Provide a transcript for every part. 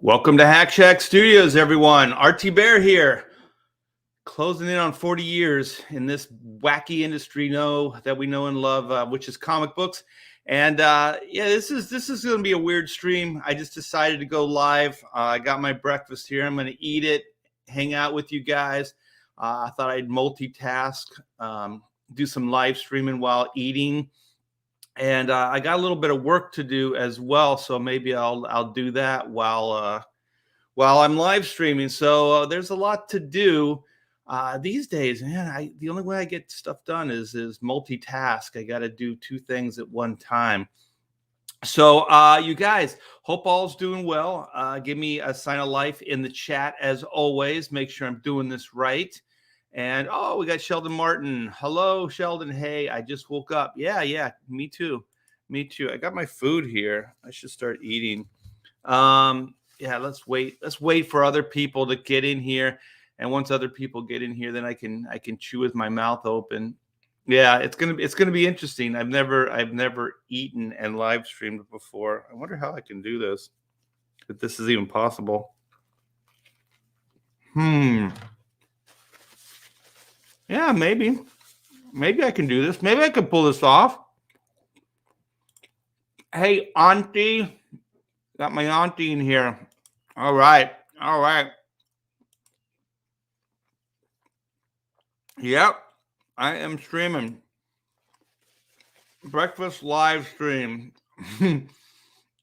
Welcome to Hack Shack Studios, everyone. RT Bear here, closing in on 40 years in this wacky industry that we know and love, which is comic books. And yeah, this is going to be a weird stream. I just decided to go live. I got my breakfast here. I'm going to eat it, hang out with you guys. I thought I'd multitask, do some live streaming while eating. And I got a little bit of work to do as well, so maybe I'll do that while I'm live streaming. So there's a lot to do these days, man. The only way I get stuff done is multitask. I got to do two things at one time. So you guys, hope all's doing well. Give me a sign of life in the chat as always. Make sure I'm doing this right. And we got Sheldon Martin. Hello, Sheldon. Hey, I just woke up. Yeah, me too. I got my food here. I should start eating. Yeah, let's wait. Let's wait for other people to get in here. And once other people get in here, then I can chew with my mouth open. Yeah, it's gonna be interesting. I've never eaten and live streamed before. I wonder how I can do this. If this is even possible. Yeah, maybe I can do this. Maybe I can pull this off. Hey, Auntie. Got my auntie in here. All right. Yep, I am streaming. Breakfast live stream.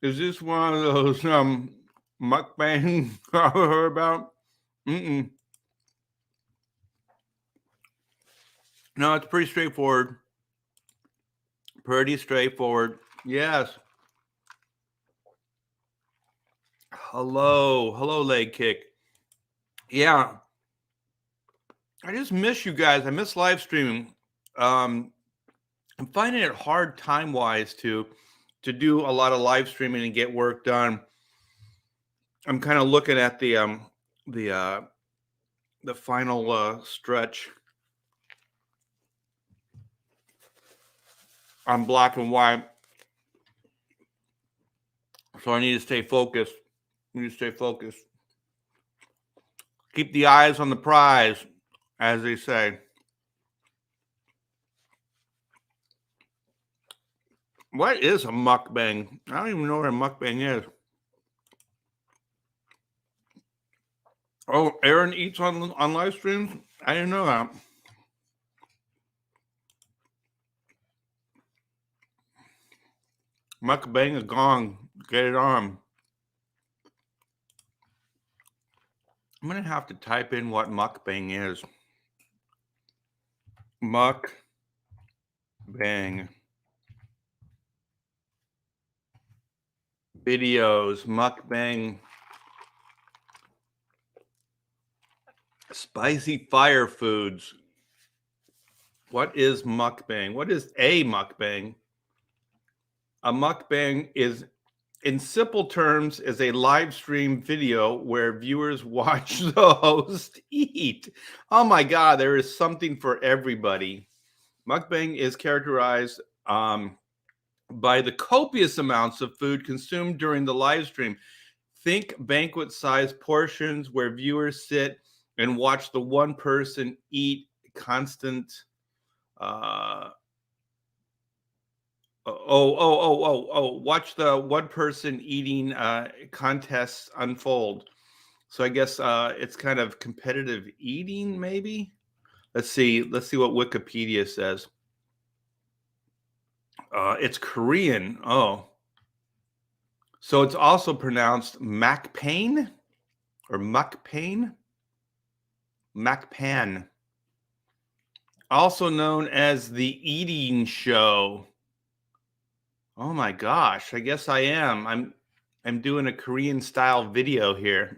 Is this one of those mukbangs I heard about? No, it's pretty straightforward. Yes. Hello, leg kick. Yeah. I just miss you guys. I miss live streaming. I'm finding it hard time-wise to do a lot of live streaming and get work done. I'm kind of looking at the final stretch on black and white. So I need to stay focused. Keep the eyes on the prize, as they say. What is a mukbang? I don't even know what a mukbang is. Oh, Aaron eats on live streams? I didn't know that. Mukbang a gong. Get it on. I'm going to have to type in what mukbang is. Mukbang. Videos. Mukbang. Spicy fire foods. What is mukbang? What is a mukbang? A mukbang is, in simple terms, is a live stream video where viewers watch the host eat. Oh my God, there is something for everybody. Mukbang is characterized by the copious amounts of food consumed during the live stream. Think banquet-sized portions where viewers sit and watch the one person eat constant. Watch the one person eating contests unfold. So I guess it's kind of competitive eating, maybe. Let's see what Wikipedia says. It's Korean. So it's also pronounced makpain or mukpain. Makpan. Also known as the eating show. Oh my gosh, I guess I am. I'm doing a Korean style video here.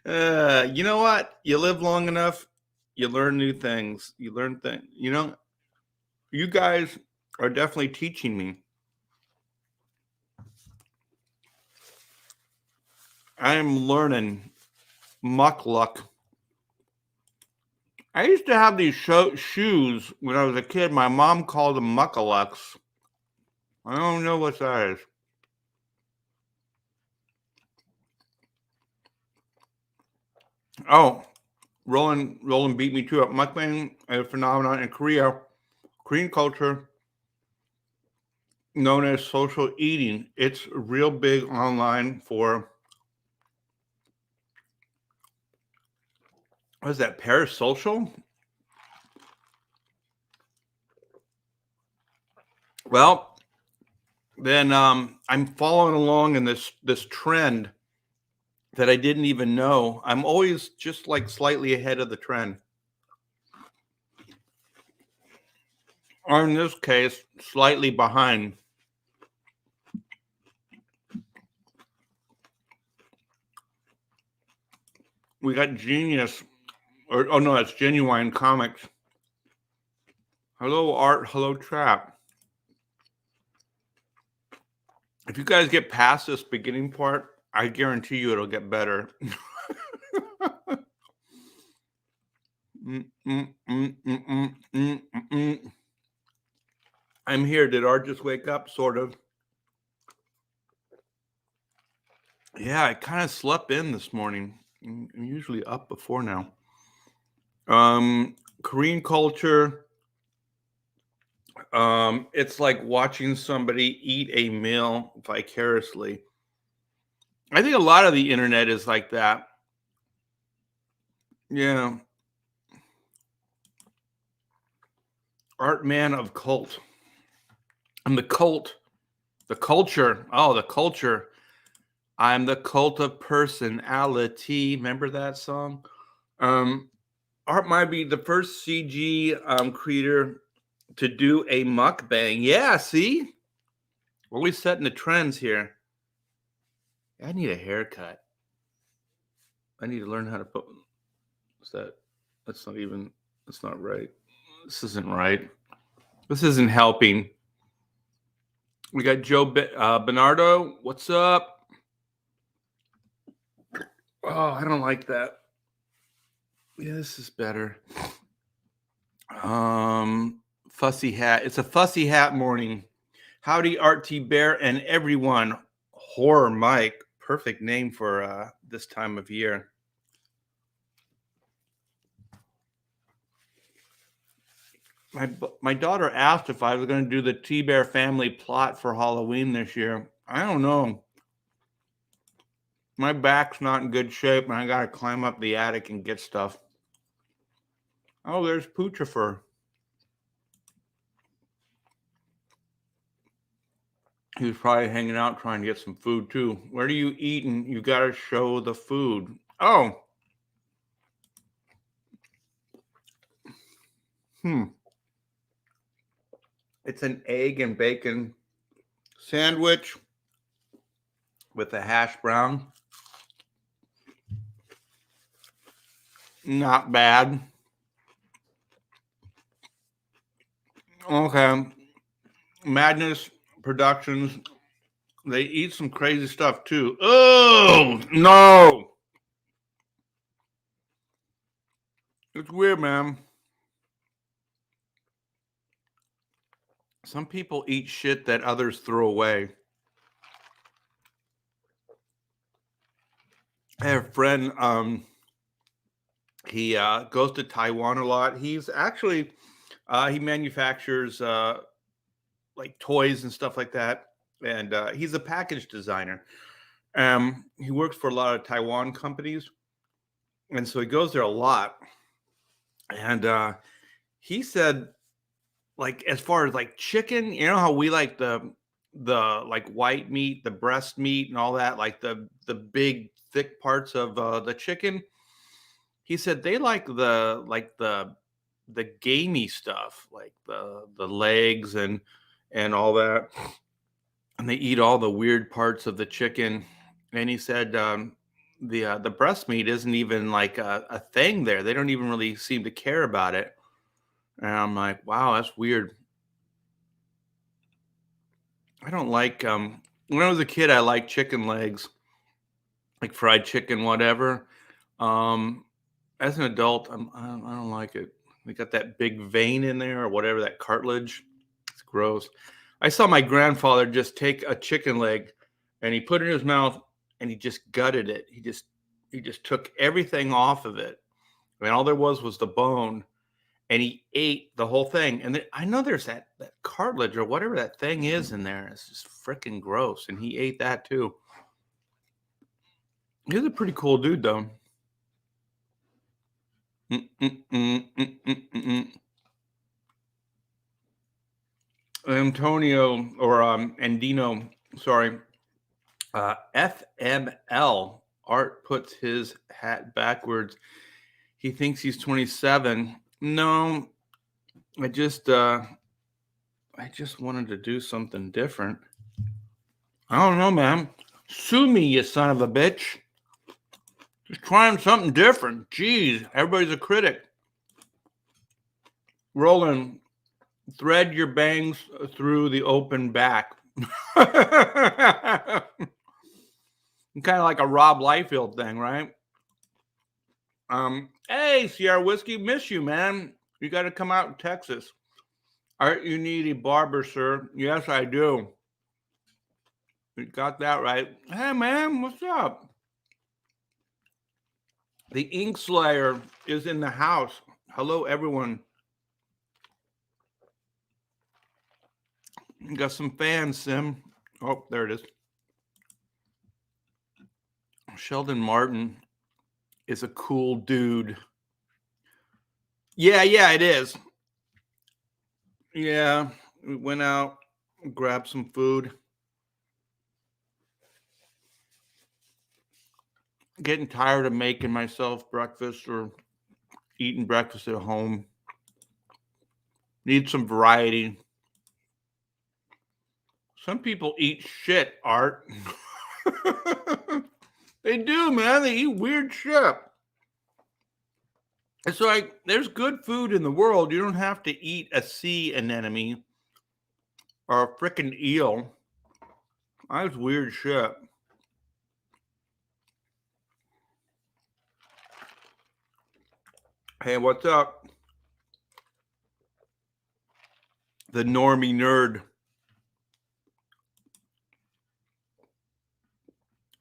You know what? You live long enough, you learn new things. You know, you guys are definitely teaching me. I am learning mukluk. I used to have these shoes when I was a kid. My mom called them muckalucks. I don't know what that is. Oh, Roland beat me to it. Mukbang, a phenomenon in Korea. Korean culture known as social eating. It's real big online for, what is that, parasocial? Well, then I'm following along in this trend that I didn't even know. I'm always just like slightly ahead of the trend. Or in this case, slightly behind. We got Genius, or oh no, it's Genuine Comics. Hello, Art. Hello, Trap. If you guys get past this beginning part, I guarantee you it'll get better. I'm here. Did Art just wake up? Sort of. Yeah, I kind of slept in this morning. I'm usually up before now. Korean culture. It's like watching somebody eat a meal vicariously. I think a lot of the internet is like that. Yeah. Art man of cult. I'm the cult. The culture. Oh, the culture. I'm the cult of personality. Remember that song? Art might be the first CG creator to do a mukbang. Yeah, see? We're always setting the trends here. I need a haircut. I need to learn how to put. What's that? That's not even. That's not right. This isn't right. This isn't helping. We got Joe Bernardo. What's up? Oh, I don't like that. Yeah, this is better. Fussy hat. It's a fussy hat morning. Howdy, Art T Bear and everyone. Horror Mike. Perfect name for this time of year. My daughter asked if I was going to do the T Bear family plot for Halloween this year. I don't know. My back's not in good shape, and I got to climb up the attic and get stuff. Oh, there's Poochifer. He was probably hanging out trying to get some food too. Where do you eat? And you got to show the food. Oh. It's an egg and bacon sandwich with a hash brown. Not bad. Okay. Madness Productions. They eat some crazy stuff too. Oh, no. It's weird, man. Some people eat shit that others throw away. I have a friend, he goes to Taiwan a lot. He's actually, he manufactures like toys and stuff like that. And he's a package designer. He works for a lot of Taiwan companies. And so he goes there a lot. And he said, like, as far as like chicken, you know how we like the like white meat, the breast meat and all that, like the big thick parts of the chicken. He said they like the gamey stuff, like the legs and all that, and they eat all the weird parts of the chicken. And he said the breast meat isn't even like a thing there. They don't even really seem to care about it. And I'm like, wow, that's weird. I don't like when I was a kid, I liked chicken legs, like fried chicken, whatever. As an adult, I don't like it. They got that big vein in there or whatever, that cartilage. It's gross. I saw my grandfather just take a chicken leg and he put it in his mouth and he just gutted it. He just He just took everything off of it. I mean, all there was the bone, and he ate the whole thing. And I know there's that cartilage or whatever that thing is in there. It's just freaking gross. And he ate that too. He's a pretty cool dude, though. Antonio or Andino, sorry. FML Art puts his hat backwards. He thinks he's 27. No, I just wanted to do something different. I don't know, man. Sue me, you son of a bitch. Just trying something different. Jeez, everybody's a critic. Roland, thread your bangs through the open back. Kind of like a Rob Liefeld thing, right? Hey, Sierra Whiskey, miss you, man. You got to come out in Texas. Art, you need a barber, sir? Yes, I do. You got that right. Hey, man, what's up? The Ink Slayer is in the house. Hello, everyone. You got some fans, Sim. Oh, there it is. Sheldon Martin is a cool dude. Yeah, it is. Yeah, we went out, grabbed some food. Getting tired of making myself breakfast or eating breakfast at home. Need some variety. Some people eat shit, Art. They do, man. They eat weird shit. It's like there's good food in the world. You don't have to eat a sea anemone or a freaking eel. That's weird shit. Hey, what's up? The normie nerd.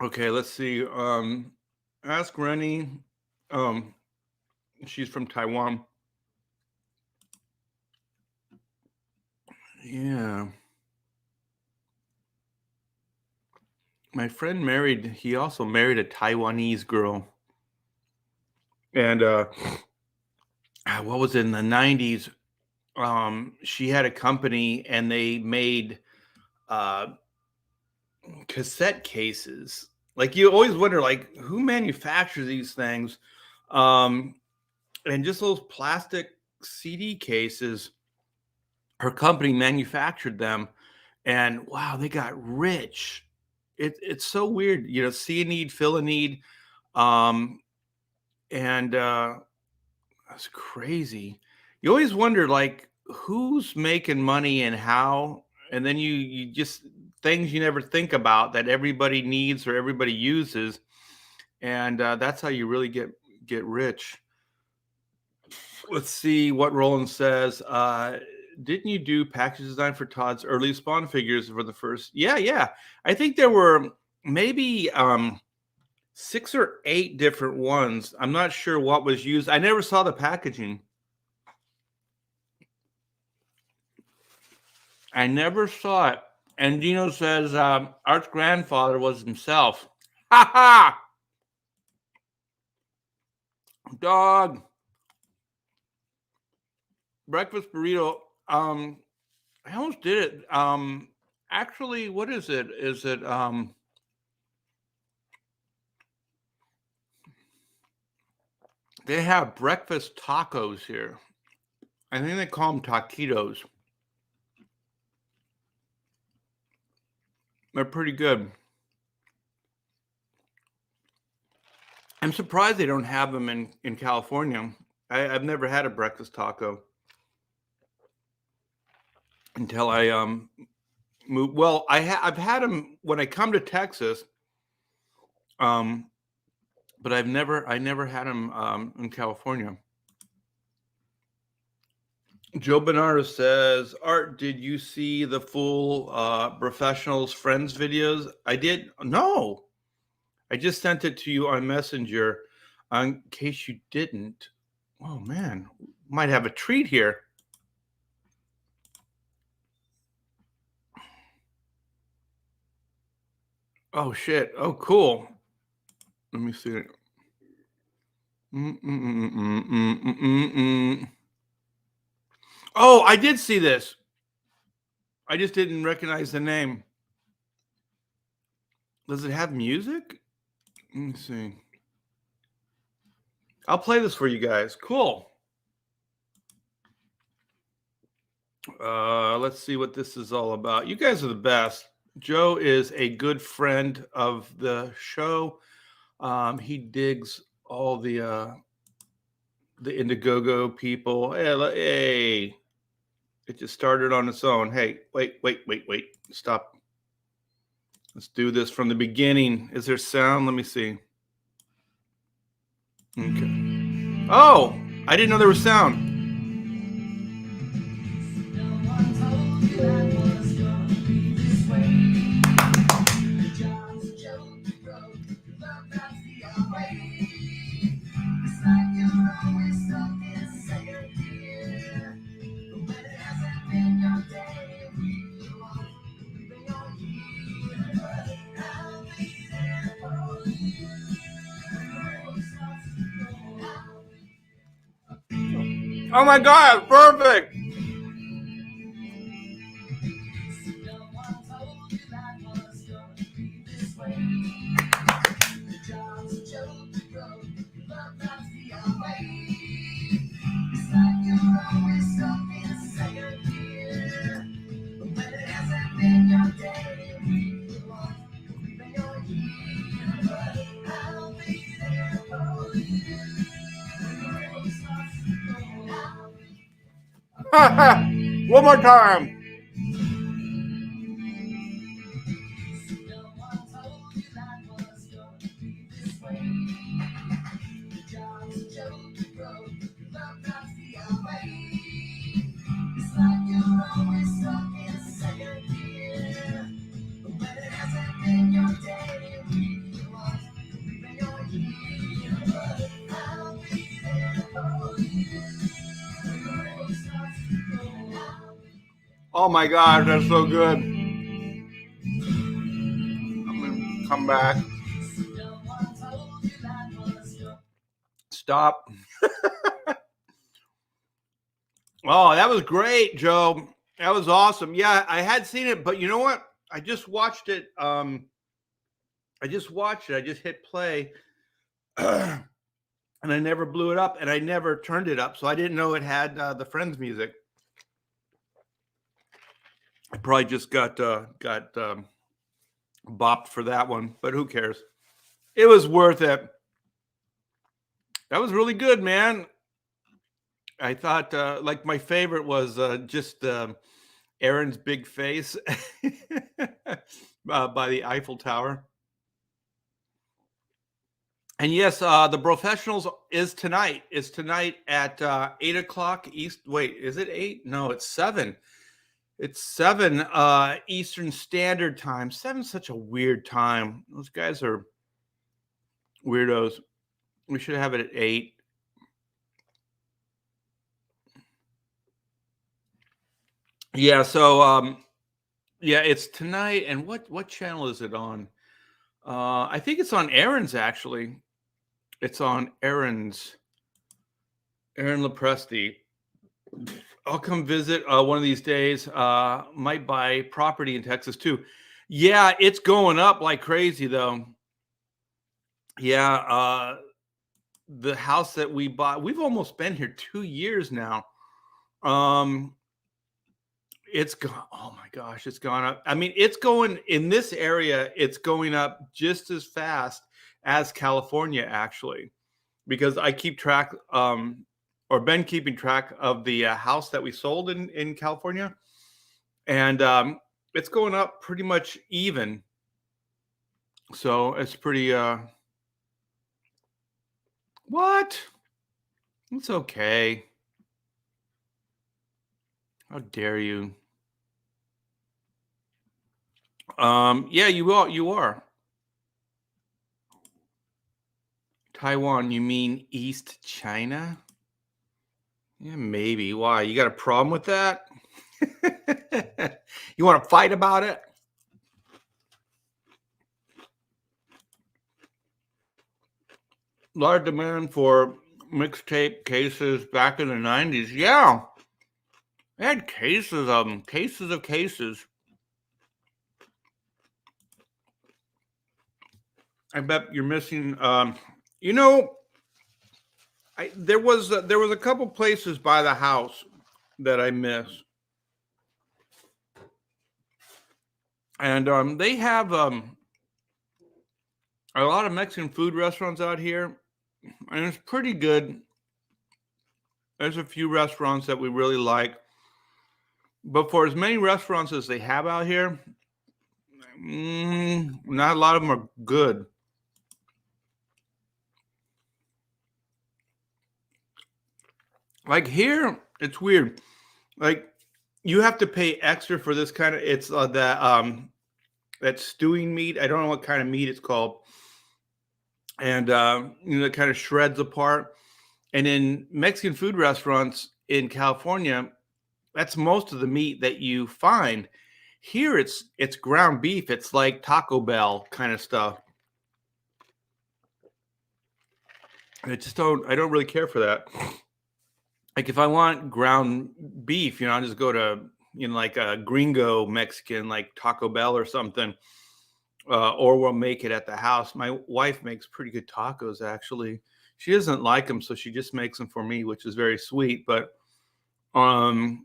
Okay, let's see. Ask Rennie. She's from Taiwan. Yeah. My friend he also married a Taiwanese girl. And what was it, in the 90s? She had a company and they made cassette cases. Like, you always wonder, like, who manufactures these things? And just those plastic CD cases, her company manufactured them, and wow, they got rich. It's so weird, see a need, fill a need. And that's crazy. You always wonder, like, who's making money and how, and then you just things you never think about that everybody needs or everybody uses, and that's how you really get rich. Let's see what Roland says. Didn't you do package design for Todd's early Spawn figures for the first? Yeah. I think there were maybe 6 or 8 different ones. I'm not sure what was used. I never saw the packaging. I never saw it. And Dino says Art's grandfather was himself. Ha ha! Dog. Breakfast burrito. I almost did it. Actually, what is it? Is it they have breakfast tacos here. I think they call them taquitos. They're pretty good. I'm surprised they don't have them in California. I've never had a breakfast taco until I moved. Well, I've had them when I come to Texas, but I never had them in California. Joe Bernardo says, Art, did you see the full Professionals Friends videos? I did. No, I just sent it to you on Messenger. In case you didn't, oh man, might have a treat here. Oh shit! Oh cool. Let me see it. Oh, I did see this. I just didn't recognize the name. Does it have music? Let me see. I'll play this for you guys. Cool. Let's see what this is all about. You guys are the best. Joe is a good friend of the show. He digs all the Indiegogo people. Hey, it just started on its own. Hey, wait. Stop. Let's do this from the beginning. Is there sound? Let me see. Okay. Oh, I didn't know there was sound. Oh my God, perfect. One more time. Oh my God, that's so good. I'm gonna come back. Stop. Oh, that was great, Joe. That was awesome. Yeah, I had seen it, but you know what? I just watched it. I just hit play, and I never blew it up, and I never turned it up, so I didn't know it had the Friends music. I probably just got bopped for that one, but who cares? It was worth it. That was really good, man. I thought like my favorite was just Aaron's big face by the Eiffel Tower. And yes, the Professionals is tonight. It's tonight at 8 o'clock East. Wait, is it 8? No, it's 7. It's 7 Eastern Standard Time. 7's such a weird time. Those guys are weirdos. We should have it at 8. Yeah, so yeah, it's tonight. And what channel is it on? I think it's on Aaron's actually. It's on Aaron's. Aaron Lepresti. I'll come visit one of these days. Might buy property in Texas too. Yeah, it's going up like crazy though. Yeah, the house that we bought, we've almost been here 2 years now. It's gone. Oh my gosh, it's gone up. I mean, it's going in this area, it's going up just as fast as California, actually, because I keep track, or been keeping track of the house that we sold in California, and it's going up pretty much even. So it's pretty. What? It's okay. How dare you? Yeah, you are. You are. Taiwan, you mean East China? Yeah, maybe. Why? You got a problem with that? You want to fight about it? Large demand for mixtape cases back in the 90s. Yeah. They had cases of them, cases of cases. I bet you're missing you know, there was a couple places by the house that I miss. And they have a lot of Mexican food restaurants out here, and it's pretty good. There's a few restaurants that we really like, but for as many restaurants as they have out here, not a lot of them are good. Like here, it's weird. Like you have to pay extra for this kind of. It's that stewing meat. I don't know what kind of meat it's called, and it kind of shreds apart. And in Mexican food restaurants in California, that's most of the meat that you find. Here it's ground beef. It's like Taco Bell kind of stuff. I don't really care for that. Like if I want ground beef, I'll just go to like a gringo Mexican like Taco Bell or something. Or we'll make it at the house. My wife makes pretty good tacos actually. She doesn't like them, so she just makes them for me, which is very sweet. But yeah,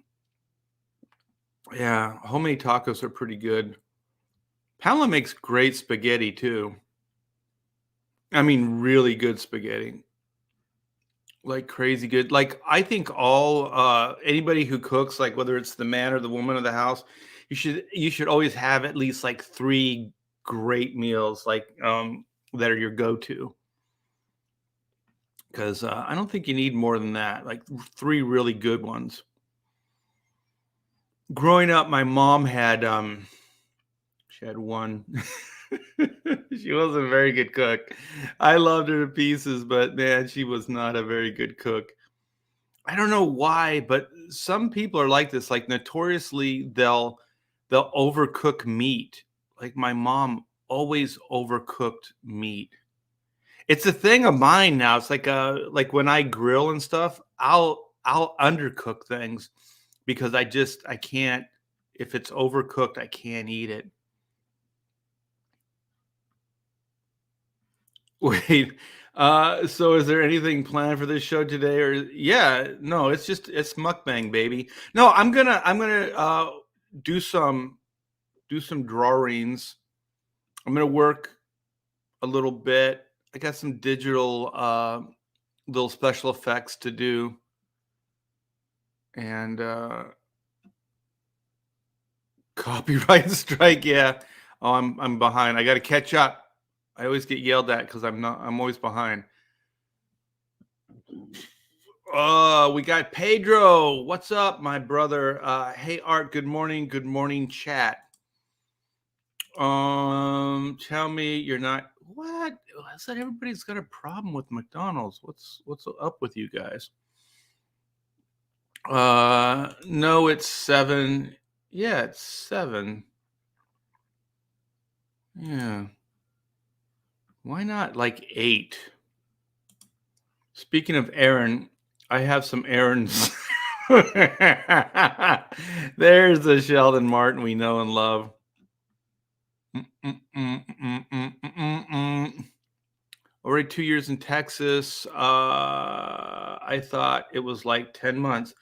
homemade tacos are pretty good. Pamela makes great spaghetti too. I mean, really good spaghetti. Like crazy good. Like I think all anybody who cooks, like whether it's the man or the woman of the house, you should always have at least like three great meals, like that are your go-to. Because I don't think you need more than that. Like three really good ones. Growing up, my mom had she had one. She wasn't a very good cook. I loved her to pieces, but man, she was not a very good cook. I don't know why, but some people are like this. Like notoriously, they'll overcook meat. Like my mom always overcooked meat. It's a thing of mine now. It's like when I grill and stuff, I'll undercook things because I can't, if it's overcooked, I can't eat it. Wait, so is there anything planned for this show today? Or yeah, no, it's mukbang, baby. No, I'm gonna do some do some drawings. I'm gonna work a little bit. I got some digital little special effects to do. And copyright strike, yeah. Oh, I'm behind. I gotta catch up. I always get yelled at because I'm always behind. We got Pedro. What's up, my brother? Hey Art, good morning. Good morning, chat. Tell me you're not what? I said everybody's got a problem with McDonald's. What's up with you guys? No, it's 7. Yeah, it's 7. Yeah. Why not like 8? Speaking of Aaron, I have some errands. There's the Sheldon Martin we know and love. Already 2 years in Texas. I thought it was like 10 months.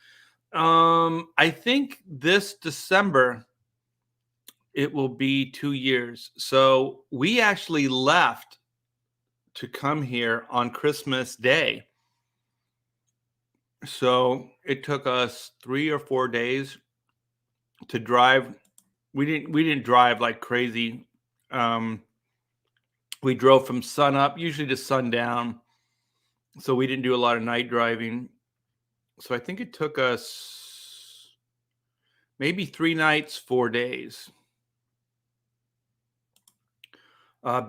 I think this December it will be 2 years. So we actually left to come here on Christmas Day. So it took us 3 or 4 days to drive. We didn't drive like crazy. We drove from sun up, usually to sundown. So we didn't do a lot of night driving. So I think it took us maybe 3 nights, 4 days.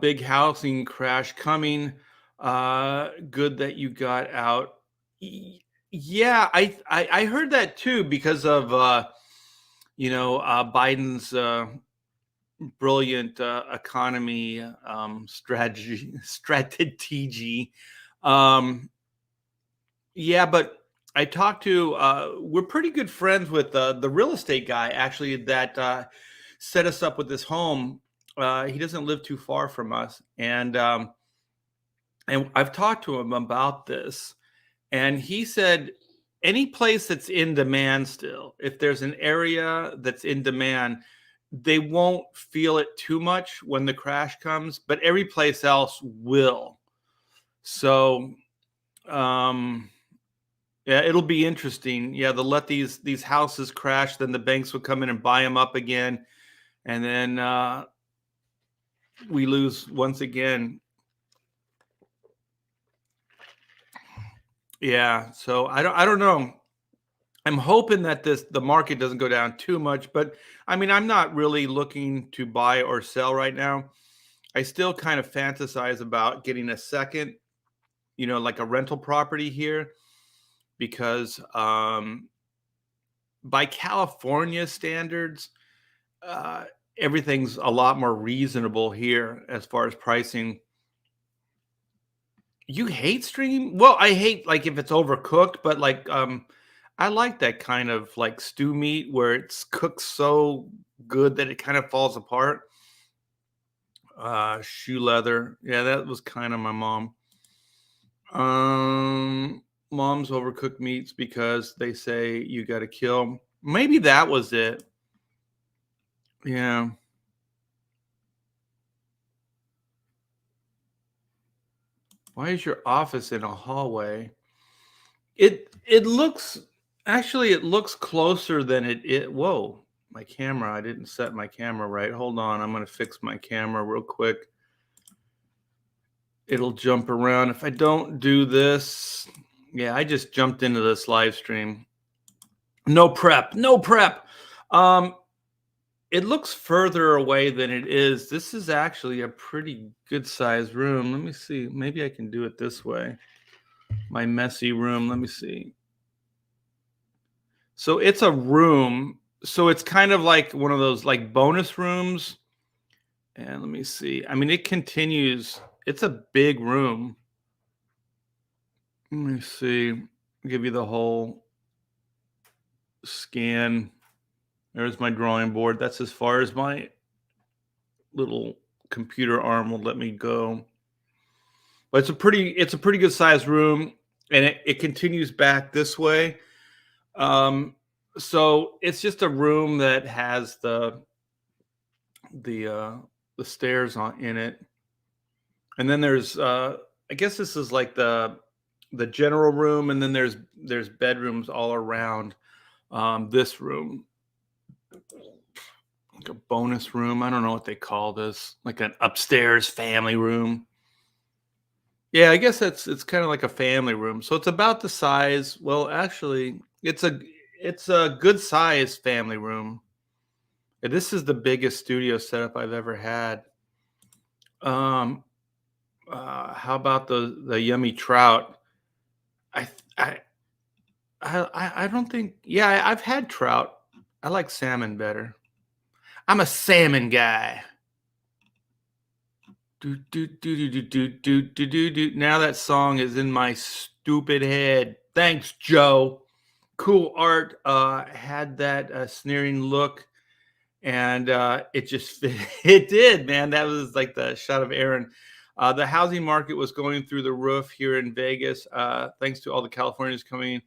Big housing crash coming. Good that you got out. Y- Yeah, I heard that too because of Biden's brilliant economy strategy. Um, yeah, but I talked to we're pretty good friends with the real estate guy actually that set us up with this home. He doesn't live too far from us, and I've talked to him about this, and he said any place that's in demand still, if there's an area that's in demand, they won't feel it too much when the crash comes, but every place else will. So, um, yeah, it'll be interesting. Yeah, they'll let these houses crash, then the banks will come in and buy them up again, and then we lose once again. Yeah, so I don't know. I'm hoping that the market doesn't go down too much, but I mean, I'm not really looking to buy or sell right now. I still kind of fantasize about getting a second, like a rental property here because by California standards, uh, everything's a lot more reasonable here as far as pricing. You hate stream? Well, I hate like if it's overcooked, but like I like that kind of like stew meat where it's cooked so good that it kind of falls apart. Shoe leather. Yeah, that was kind of my mom. Mom's overcooked meats because they say you got to kill. Maybe that was it. Yeah. Why is your office in a hallway? It looks actually it looks closer than it. Whoa, my camera. I didn't set my camera right. Hold on, I'm gonna fix my camera real quick. It'll jump around if I don't do this. Yeah, I just jumped into this live stream. No prep, no prep. Um, it looks further away than it is. This is actually a pretty good sized room. Let me see. Maybe I can do it this way. My messy room. Let me see. So it's a room. So it's kind of like one of those like bonus rooms. And let me see. I mean, it continues. It's a big room. Let me see. Give you the whole scan. There's my drawing board. That's as far as my little computer arm will let me go. But it's a pretty good sized room, and it continues back this way. Um, so it's just a room that has the uh the stairs on in it, and then there's I guess this is like the general room, and then there's bedrooms all around this room, like a bonus room. I don't know what they call this, like an upstairs family room. Yeah, I guess it's kind of like a family room. So it's about the size. Well, actually, it's a good size family room. This is the biggest studio setup I've ever had. Um, how about the yummy trout? I th- I don't think. Yeah, I've had trout. I like salmon better. I'm a salmon guy. Do, do, do, do, do, do, do, do, do. Now that song is in my stupid head. Thanks, Joe. Cool art. Had that sneering look, and it just fit. It did, man. That was like the shot of Aaron. The housing market was going through the roof here in Vegas, thanks to all the Californians coming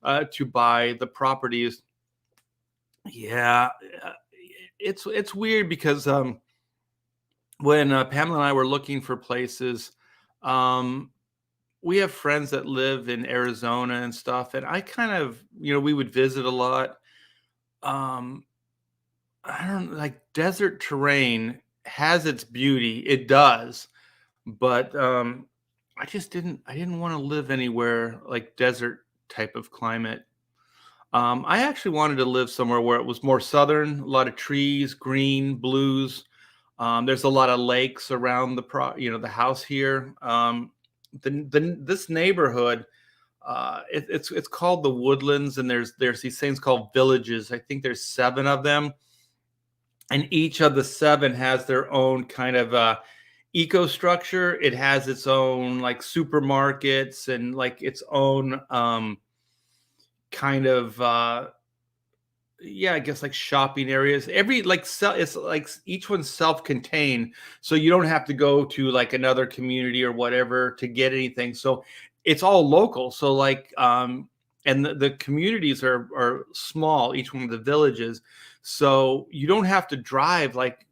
to buy the properties. Yeah, uh, it's weird because when Pamela and I were looking for places, um, we have friends that live in Arizona and stuff, and I kind of, we would visit a lot. Um, I don't like desert terrain has its beauty. It does, but I didn't want to live anywhere like desert type of climate. I actually wanted to live somewhere where it was more southern, a lot of trees, green, blues. There's a lot of lakes around the house here. this neighborhood, it's called the Woodlands, and there's these things called villages. I think there's 7 of them, and each of the 7 has their own kind of eco structure. It has its own like supermarkets and like its own kind of yeah, I guess like shopping areas. Every like it's like each one's self-contained, so you don't have to go to like another community or whatever to get anything. So it's all local. So like and the communities are small, each one of the villages. So you don't have to drive like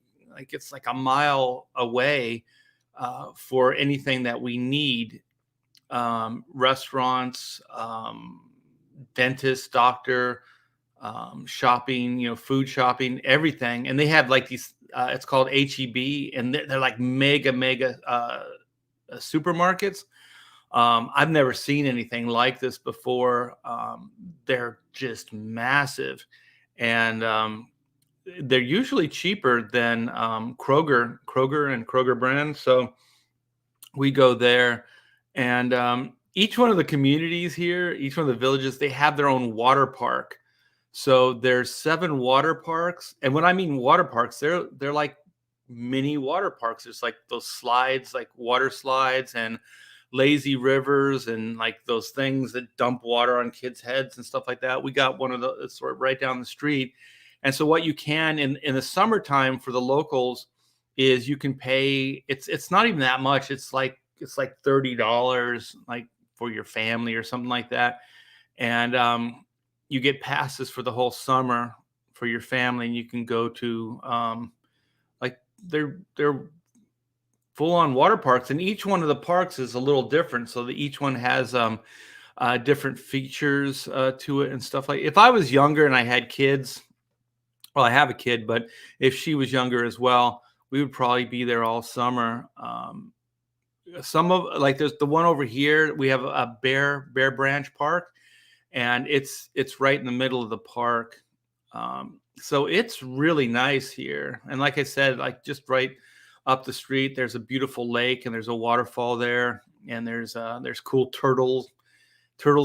it's like a mile away for anything that we need. Restaurants, dentist, doctor, shopping, food shopping, everything. And they have like these, it's called HEB, and they're like mega supermarkets. I've never seen anything like this before. They're just massive, and they're usually cheaper than Kroger and Kroger brand. So we go there, and each one of the communities here, each one of the villages, they have their own water park. So there's 7 water parks, and when I mean water parks, they're like mini water parks. There's like those slides, like water slides, and lazy rivers, and like those things that dump water on kids' heads and stuff like that. We got one of those sort of right down the street. And so what you can in the summertime for the locals is you can pay. It's not even that much. It's like $30 like for your family or something like that, and you get passes for the whole summer for your family, and you can go to like they're full on water parks, and each one of the parks is a little different. So that each one has different features to it and stuff like. If I was younger and I had kids, well, I have a kid, but if she was younger as well, we would probably be there all summer. Some of like there's the one over here. We have a Bear Branch Park, and it's right in the middle of the park. So it's really nice here. And like I said, like just right up the street, there's a beautiful lake, and there's a waterfall there, and there's cool turtles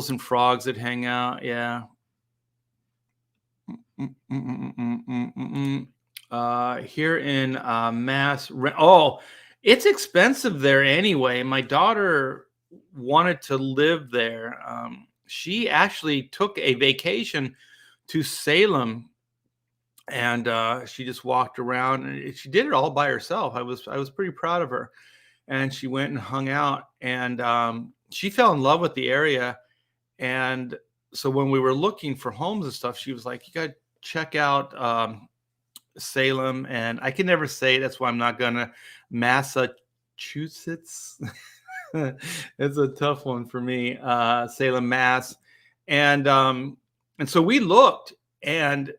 and frogs that hang out. Yeah. Here in Mass. Oh, it's expensive there anyway. My daughter wanted to live there. She actually took a vacation to Salem, and she just walked around, and she did it all by herself. I was pretty proud of her, and she went and hung out, and she fell in love with the area. And so when we were looking for homes and stuff, she was like, "You got to check out Salem," and I can never say it, that's why I'm not gonna. Massachusetts. It's a tough one for me. Salem, Mass, and so we looked, and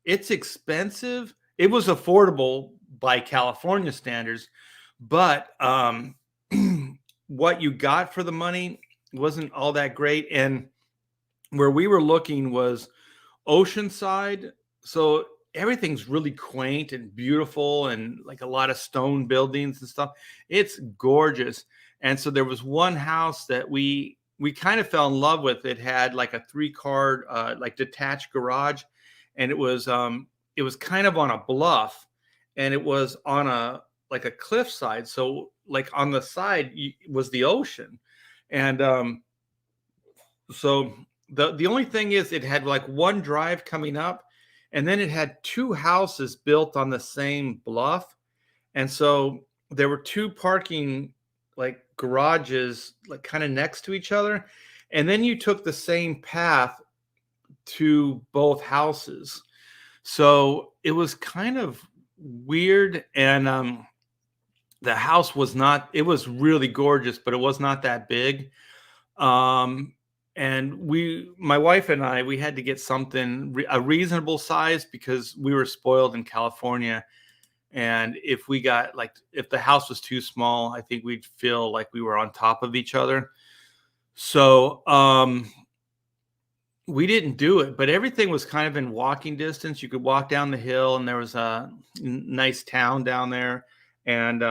it's expensive. It was affordable by California standards, but what you got for the money wasn't all that great. And where we were looking was Oceanside, so everything's really quaint and beautiful, and like a lot of stone buildings and stuff. It's gorgeous. And so there was one house that we kind of fell in love with. It had like a 3-car like detached garage, and it was kind of on a bluff, and it was on a like a cliffside. So like on the side was the ocean, and so the only thing is it had like one drive coming up, and then it had 2 houses built on the same bluff. And so there were 2 parking like garages like kind of next to each other, and then you took the same path to both houses. So it was kind of weird. And the house was not, it was really gorgeous, but it was not that big. And my wife and I, we had to get something a reasonable size because we were spoiled in California. And if the house was too small, I think we'd feel like we were on top of each other. So we didn't do it, but everything was kind of in walking distance. You could walk down the hill, and there was a nice town down there. And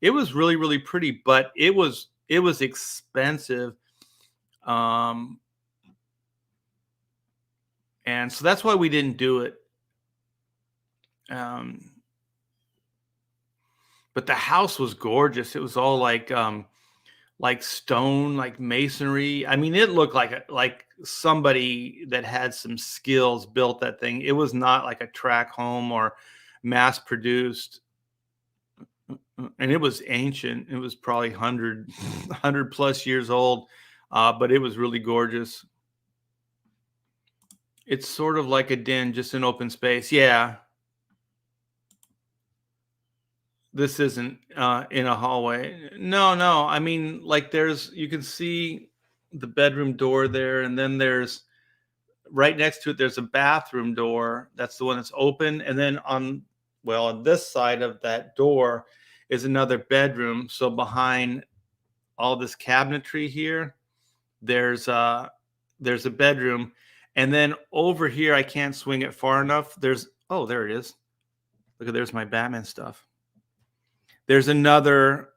It was really, really pretty, but it was expensive. Um, and so that's why we didn't do it. Um, but the house was gorgeous. It was all like stone, like masonry. I mean, it looked like somebody that had some skills built that thing. It was not like a track home or mass produced. And it was ancient. It was probably 100 plus years old, but it was really gorgeous. It's sort of like a den, just an open space. Yeah, this isn't in a hallway. No, no. I mean, like you can see the bedroom door there, and then there's right next to it, there's a bathroom door. That's the one that's open. And then on this side of that door is another bedroom. So behind all this cabinetry here, there's a bedroom. And then over here, I can't swing it far enough. There it is. Look, there's my Batman stuff. There's another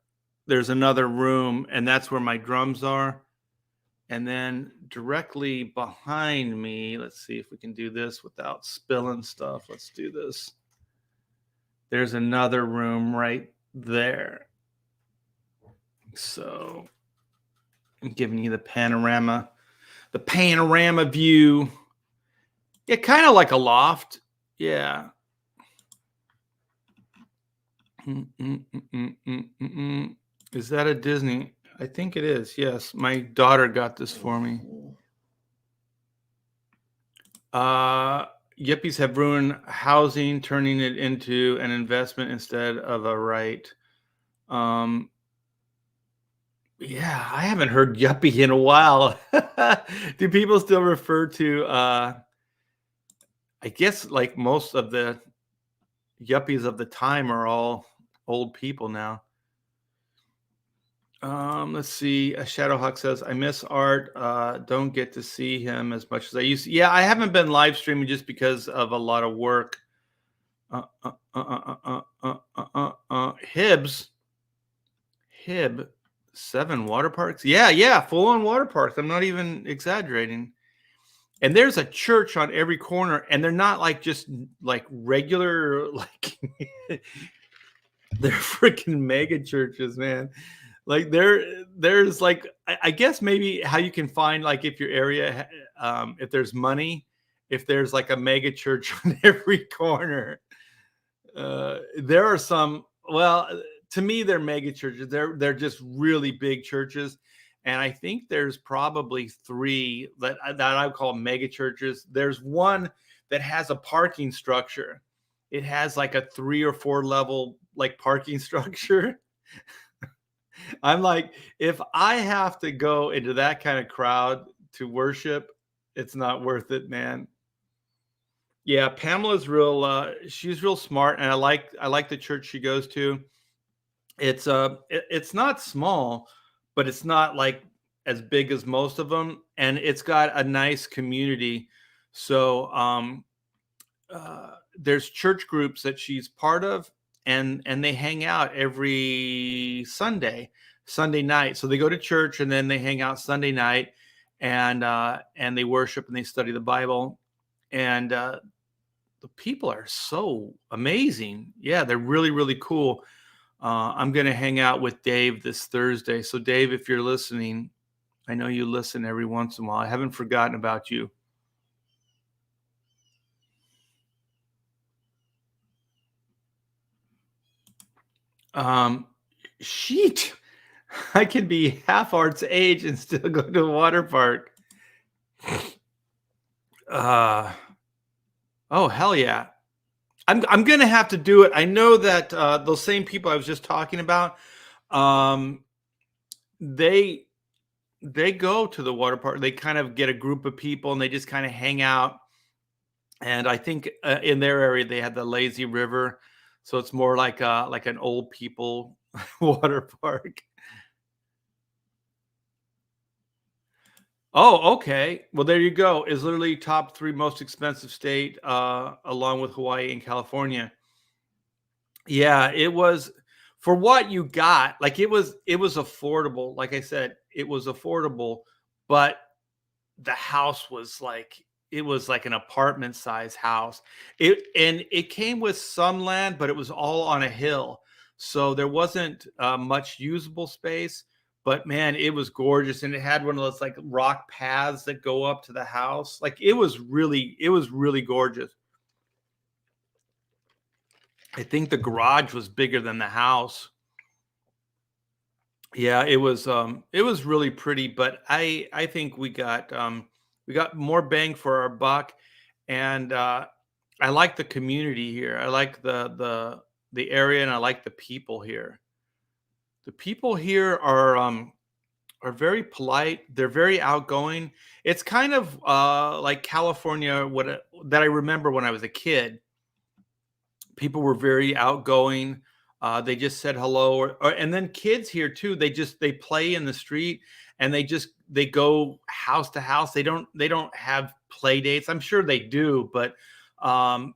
room, and that's where my drums are. And then directly behind me, let's see if we can do this without spilling stuff. Let's do this. There's another room right there. So I'm giving you the panorama view. Yeah, kind of like a loft. Yeah. Is that a Disney? I think it is. Yes. My daughter got this for me. Yippies have ruined housing, turning it into an investment instead of a right. Yeah, I haven't heard yuppie in a while. Do people still refer to I guess like most of the yuppies of the time are all old people now. Let's see. Shadowhawk says, I miss Art. Don't get to see him as much as I used to. Yeah, I haven't been live streaming just because of a lot of work. Hib, 7 water parks. Yeah, full on water parks. I'm not even exaggerating. And there's a church on every corner, and they're not like just like regular, like they're freaking mega churches, man. Like there's like I guess maybe how you can find like if your area if there's money, if there's like a mega church on every corner. There are some, well, to me they're mega churches. They're just really big churches. And I think there's probably 3 that I call mega churches. There's one that has a parking structure. It has like a 3 or 4 level like parking structure. I'm like, if I have to go into that kind of crowd to worship, it's not worth it, man. Yeah, Pamela's real. She's real smart, and I like the church she goes to. It's not small, but it's not like as big as most of them, and it's got a nice community. So there's church groups that she's part of, and they hang out every Sunday night. So they go to church and then they hang out Sunday night, and they worship and they study the Bible, and the people are so amazing. Yeah, they're really, really cool. I'm going to hang out with Dave this Thursday. So Dave, if you're listening, I know you listen every once in a while. I haven't forgotten about you. Sheet. I can be half Art's age and still go to a water park. Oh, hell yeah. I'm gonna have to do it. I know that those same people I was just talking about, they go to the water park. They kind of get a group of people and they just kind of hang out. And I think in their area they had the lazy river, so it's more like an old people water park. Oh, okay. Well, there you go. Is literally top 3 most expensive state, along with Hawaii and California. Yeah, it was for what you got, like it was affordable. Like I said, it was affordable, but the house was like it was like an apartment size house. It came with some land, but it was all on a hill, so there wasn't much usable space. But man, it was gorgeous, and it had one of those like rock paths that go up to the house. Like it was really gorgeous. I think the garage was bigger than the house. Yeah, it was really pretty, but I think we got more bang for our buck, and I like the community here. I like the area, and I like the people here. The people here are very polite. They're very outgoing. It's kind of like California, that I remember when I was a kid. People were very outgoing. They just said hello, and then kids here too. They play in the street, and they go house to house. They don't have play dates. I'm sure they do, but um,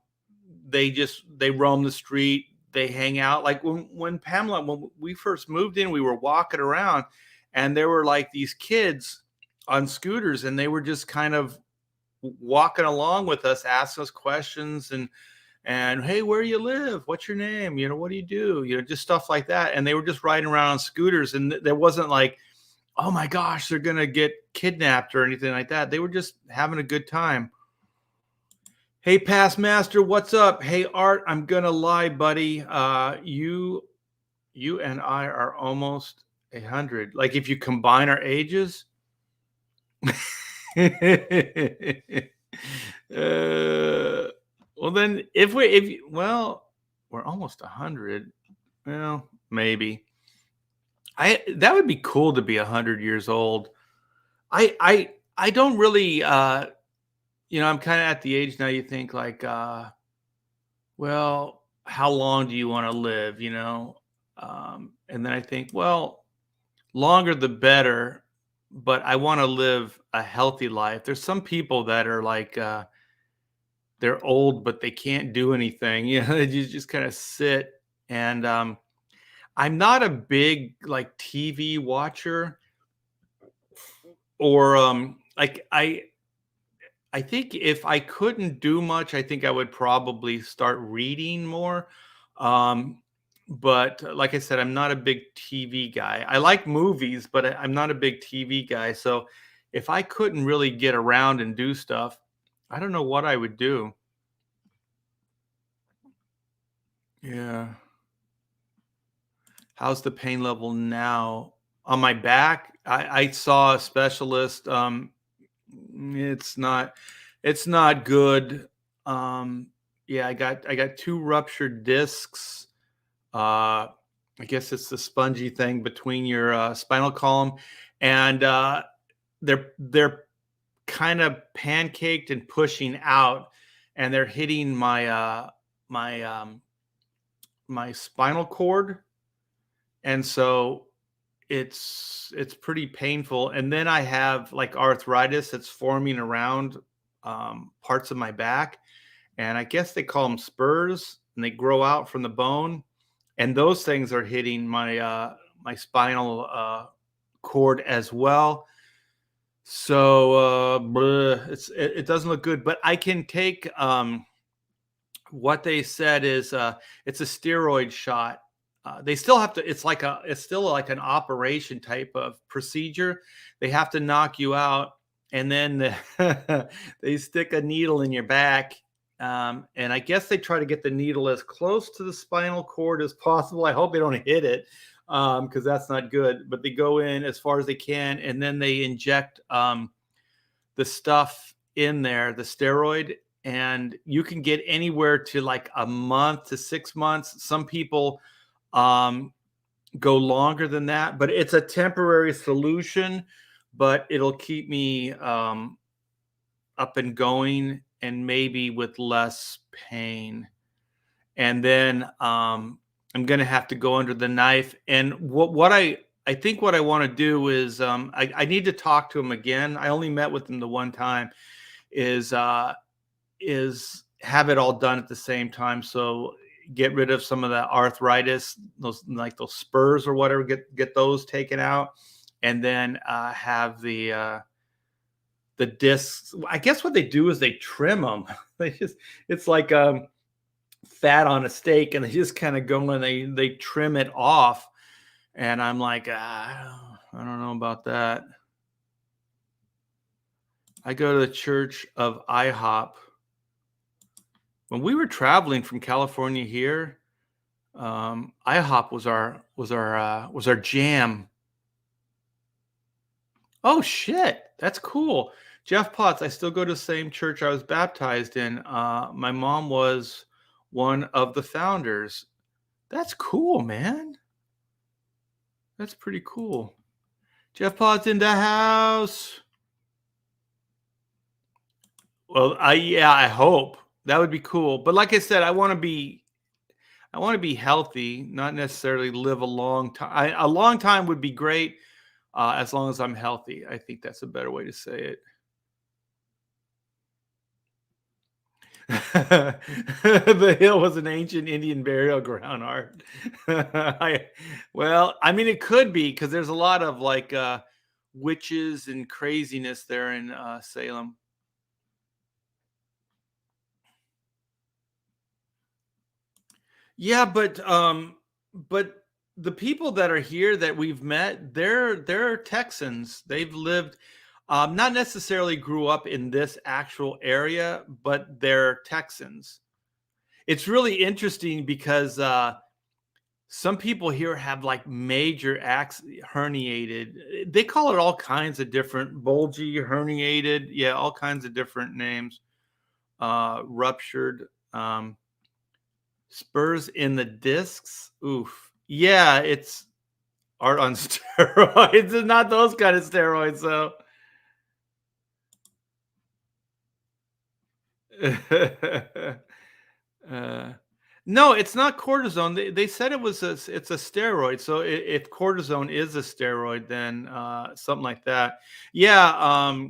they roam the street. They hang out. Like when Pamela, when we first moved in, we were walking around, and there were like these kids on scooters, and they were just kind of walking along with us, asking us questions, and hey, where you live? What's your name? What do you do? Just stuff like that. And they were just riding around on scooters, and there wasn't like, oh my gosh, they're gonna get kidnapped or anything like that. They were just having a good time. Hey, past master, what's up? Hey, Art, I'm gonna lie, buddy. You and I are almost 100. Like if you combine our ages. uh, well, then well, we're almost 100. Well, maybe. That would be cool to be 100 years old. I don't really I'm kind of at the age now. You think like, well, how long do you want to live? And then I think, well, longer the better. But I want to live a healthy life. There's some people that are like, they're old, but they can't do anything. You just kind of sit. And I'm not a big like TV watcher, or like I think if I couldn't do much, I think I would probably start reading more. Um, but like I said, I'm not a big TV guy. I like movies, but I'm not a big TV guy. So if I couldn't really get around and do stuff, I don't know what I would do. Yeah. How's the pain level now? On my back, I saw a specialist. It's not it's not good. Um, yeah, I got two ruptured discs. Uh, I guess it's the spongy thing between your spinal column, and they're kind of pancaked and pushing out, and they're hitting my my spinal cord, and so it's pretty painful. And then I have like arthritis that's forming around parts of my back, and I guess they call them spurs, and they grow out from the bone, and those things are hitting my spinal cord as well. So it doesn't look good, but I can take what they said is it's a steroid shot. They still have to. It's still like an operation type of procedure. They have to knock you out, and then they stick a needle in your back. And I guess they try to get the needle as close to the spinal cord as possible. I hope they don't hit it, because that's not good. But they go in as far as they can, and then they inject the stuff in there, the steroid, and you can get anywhere to like a month to 6 months. Some people um, go longer than that, but it's a temporary solution, but it'll keep me up and going, and maybe with less pain. And then I'm going to have to go under the knife. And I think what I want to do is I need to talk to him again. I only met with him the one time. Is have it all done at the same time. So get rid of some of the arthritis, those like those spurs or whatever, get those taken out, and then have the discs. I guess what they do is they trim them. They just it's like fat on a steak, and they just kind of go and they trim it off. And I'm like, I don't know about that. I go to the Church of IHOP. When we were traveling from California here, IHOP was our jam. Oh shit, that's cool. Jeff Potts, I still go to the same church I was baptized in. My mom was one of the founders. That's cool, man. That's pretty cool. Jeff Potts in the house. Well, I hope that would be cool. But like I said, I want to be healthy, not necessarily live a long time. A long time would be great, as long as I'm healthy. I think that's a better way to say it. The hill was an ancient Indian burial ground, Art. Well, I mean, it could be because there's a lot of like witches and craziness there in Salem. Yeah, but the people that are here that we've met, they're Texans. They've lived, not necessarily grew up in this actual area, but they're Texans. It's really interesting because some people here have like major herniated. They call it all kinds of different bulgy, herniated, yeah, all kinds of different names. Ruptured. Spurs in the discs. Oof. Yeah, it's art on steroids. It's not those kind of steroids, though. uh, no, it's not cortisone. They said it's a steroid. So if cortisone is a steroid, then something like that. Yeah,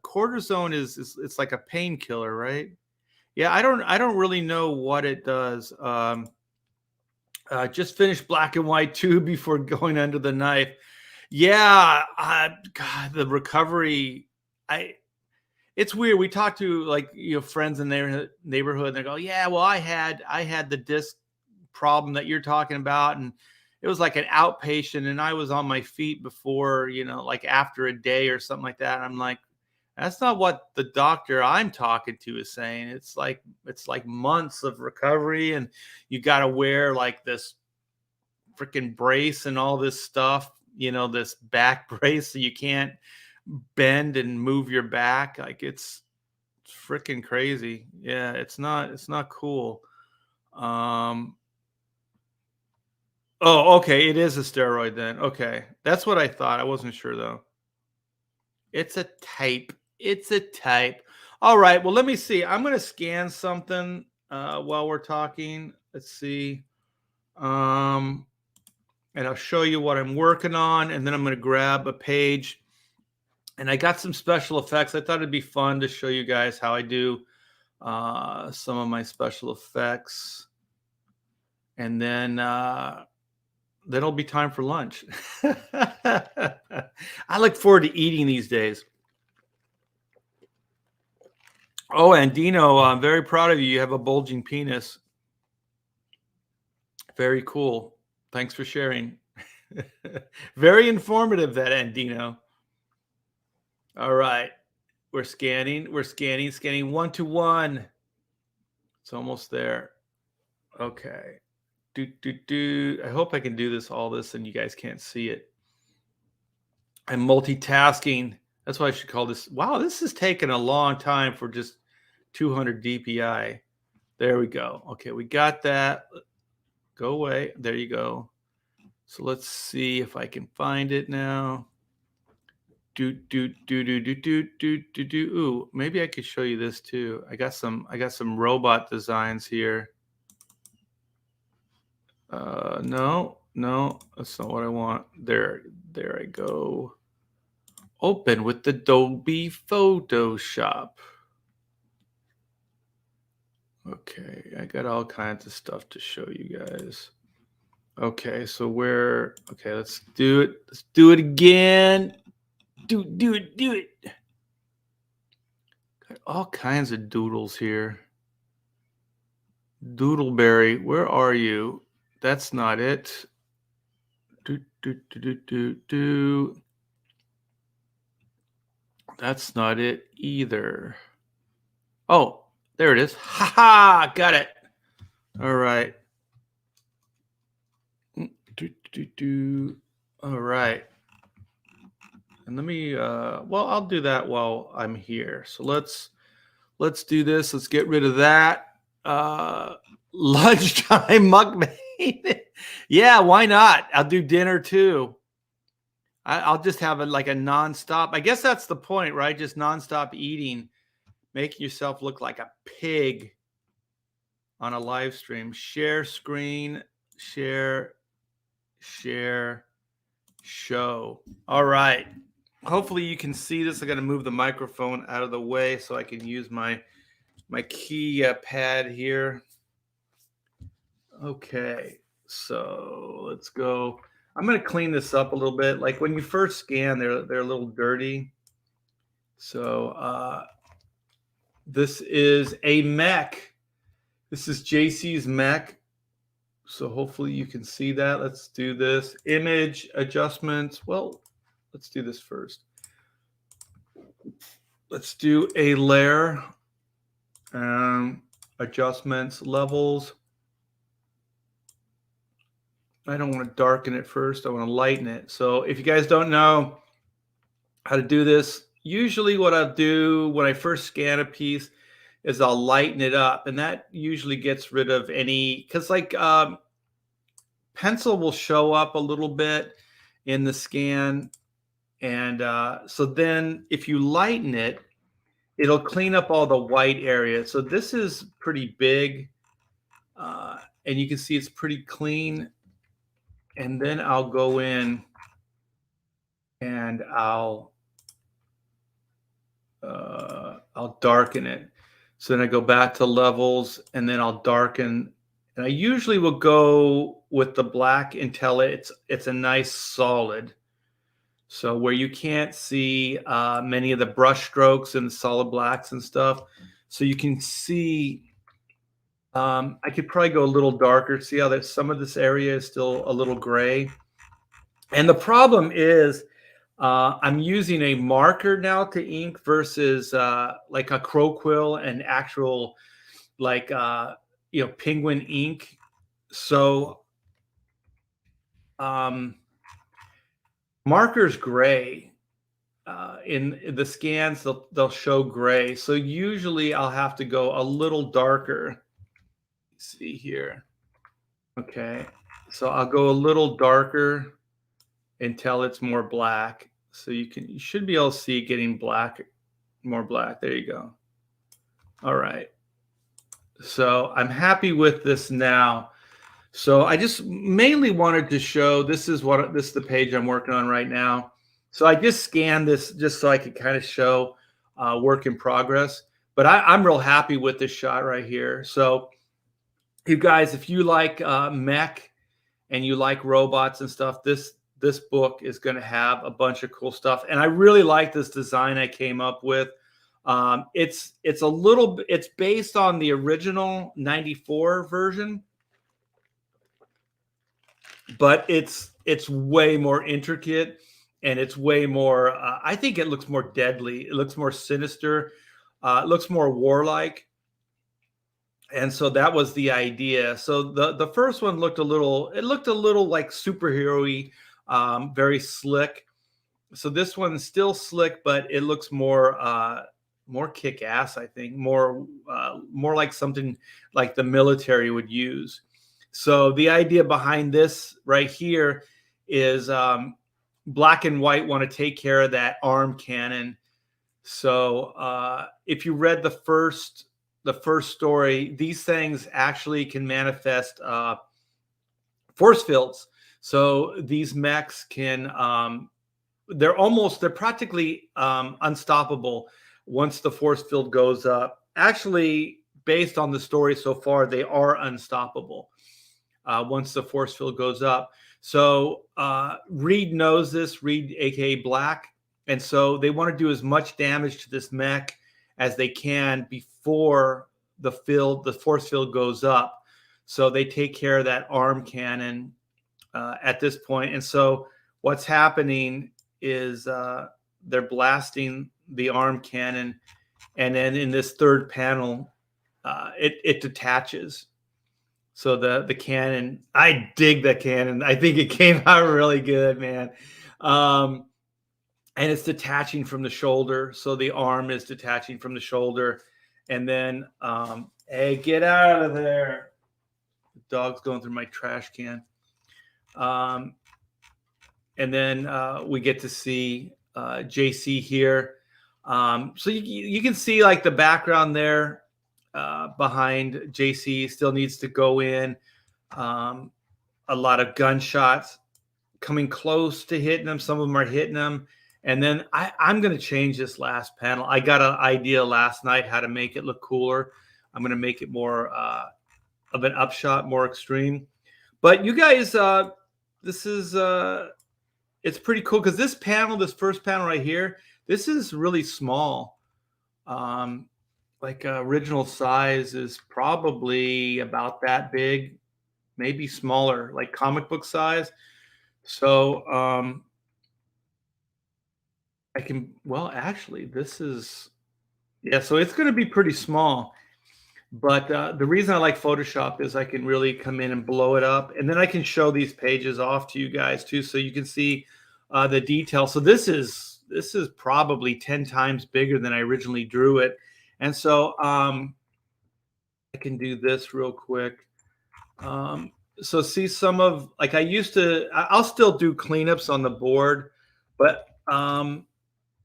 cortisone is it's like a painkiller, right? Yeah, I don't really know what it does. Just finished Black and White 2 before going under the knife. Yeah, God, the recovery. I It's weird. We talk to like friends in their neighborhood, and they go, "Yeah, well, I had the disc problem that you're talking about, and it was like an outpatient, and I was on my feet before, like after a day or something like that." And I'm like, that's not what the doctor I'm talking to is saying. It's like months of recovery, and you got to wear like this freaking brace and all this stuff, this back brace, so you can't bend and move your back. Like it's freaking crazy. Yeah, it's not cool. Um oh, okay, it is a steroid then. Okay. That's what I thought. I wasn't sure though. It's a type. It's a type. All right. Well, let me see. I'm going to scan something while we're talking. Let's see. Um, and I'll show you what I'm working on. And then I'm going to grab a page. And I got some special effects. I thought it'd be fun to show you guys how I do some of my special effects. And then it'll be time for lunch. I look forward to eating these days. Oh, Andino, I'm very proud of you. You have a bulging penis. Very cool. Thanks for sharing. Very informative, that Andino. All right. We're scanning. We're scanning 1-to-1. It's almost there. Okay. I hope I can do all this and you guys can't see it. I'm multitasking. That's why I should call this. Wow, this is taking a long time for just 200 DPI. There we go. Okay, we got that. Go away. There you go. So let's see if I can find it now. Ooh, maybe I could show you this too. I got some robot designs here. No, that's not what I want. There I go. Open with Adobe Photoshop. Okay, I got all kinds of stuff to show you guys. Okay, so okay, let's do it. Let's do it again. Do it. Got all kinds of doodles here. Doodleberry, where are you? That's not it. Do. That's not it either. Oh, there it is. Ha ha, got it. All right. All right. And let me well, I'll do that while I'm here. So let's do this. Let's get rid of that. Lunchtime mukbang. Yeah, why not? I'll do dinner too. I'll just have like a nonstop. I guess that's the point, right? Just nonstop eating, making yourself look like a pig on a live stream. Share screen, share, show. All right. Hopefully you can see this. I got to move the microphone out of the way so I can use my key pad here. Okay, so let's go. I'm going to clean this up a little bit. Like when you first scan, they're a little dirty. So this is a mech. This is JC's mech. So hopefully you can see that. Let's do this. Image adjustments. Well, let's do this first. Let's do a layer. Adjustments, levels. I don't want to darken it first. I want to lighten it. So if you guys don't know how to do this, usually what I'll do when I first scan a piece is I'll lighten it up. And that usually gets rid of any, because like pencil will show up a little bit in the scan. And so then if you lighten it, it'll clean up all the white areas. So this is pretty big. And you can see it's pretty clean. And then I'll go in and I'll darken it. So then I go back to levels and then I'll darken. And I usually will go with the black until it's a nice solid. So where you can't see many of the brush strokes and the solid blacks and stuff. So you can see, I could probably go a little darker. See how that some of this area is still a little gray. And the problem is I'm using a marker now to ink versus like a crow quill and actual like, penguin ink. So marker's gray. In the scans, they'll show gray. So usually I'll have to go a little darker. Let's see here. Okay. So I'll go a little darker until it's more black. So you should be able to see it getting black, more black. There you go. All right. So I'm happy with this now. So I just mainly wanted to show, this is the page I'm working on right now. So I just scanned this just so I could kind of show work in progress. But I'm real happy with this shot right here. So you guys, if you like mech and you like robots and stuff, this book is going to have a bunch of cool stuff. And I really like this design I came up with. It's based on the original 94 version, but it's way more intricate and it's way more, I think it looks more deadly. It looks more sinister. It looks more warlike. And so that was the idea. So the first one looked a little like superhero-y, very slick. So this one's still slick, but it looks more kick-ass, I think, more like something like the military would use. So the idea behind this right here is Black and White want to take care of that arm cannon. So if you read the first story, these things actually can manifest force fields. So these mechs can they're practically unstoppable once the force field goes up. Actually, based on the story so far, they are unstoppable once the force field goes up. So Reed knows this, Reed, aka Black, and so they want to do as much damage to this mech as they can before the force field goes up. So they take care of that arm cannon at this point. And so what's happening is they're blasting the arm cannon, and then in this third panel, it detaches. So the cannon, I dig the cannon. I think it came out really good, man. And it's detaching from the shoulder. So the arm is detaching from the shoulder. And then, hey, get out of there. The dog's going through my trash can. And then we get to see JC here. So you can see like the background there behind JC still needs to go in. A lot of gunshots coming close to hitting them. Some of them are hitting them. And then I'm going to change this last panel. I got an idea last night how to make it look cooler. I'm going to make it more of an upshot, more extreme. But you guys, this is it's pretty cool because this panel, this first panel right here, this is really small. Like original size is probably about that big, maybe smaller, like comic book size. So I can, well, actually, this is, yeah, so it's going to be pretty small. But the reason I like Photoshop is I can really come in and blow it up. And then I can show these pages off to you guys too, so you can see the detail. So this is probably 10 times bigger than I originally drew it. And so I can do this real quick. So see some of, like I'll still do cleanups on the board, but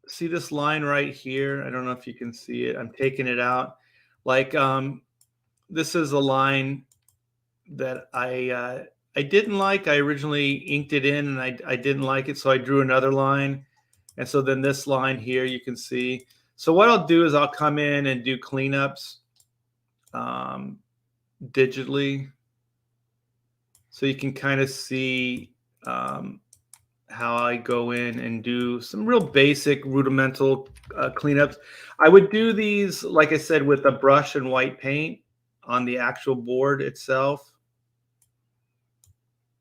see this line right here? I don't know if you can see it. I'm taking it out. Like this is a line that I didn't like. I originally inked it in and I didn't like it. So I drew another line. And so then this line here, you can see. So what I'll do is I'll come in and do cleanups digitally. So you can kind of see how I go in and do some real basic rudimental cleanups. I would do these, like I said, with a brush and white paint on the actual board itself.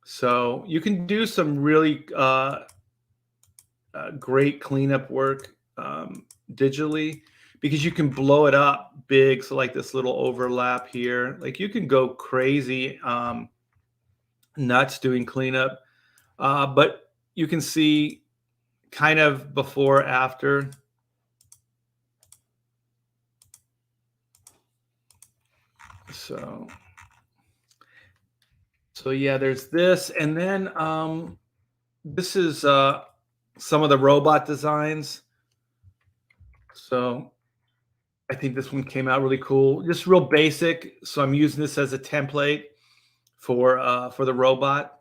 So you can do some really great cleanup work digitally because you can blow it up big. So like this little overlap here, like you can go crazy nuts doing cleanup. But you can see kind of before, after. So yeah, there's this. And then this is some of the robot designs. So I think this one came out really cool. Just real basic. So I'm using this as a template for the robot.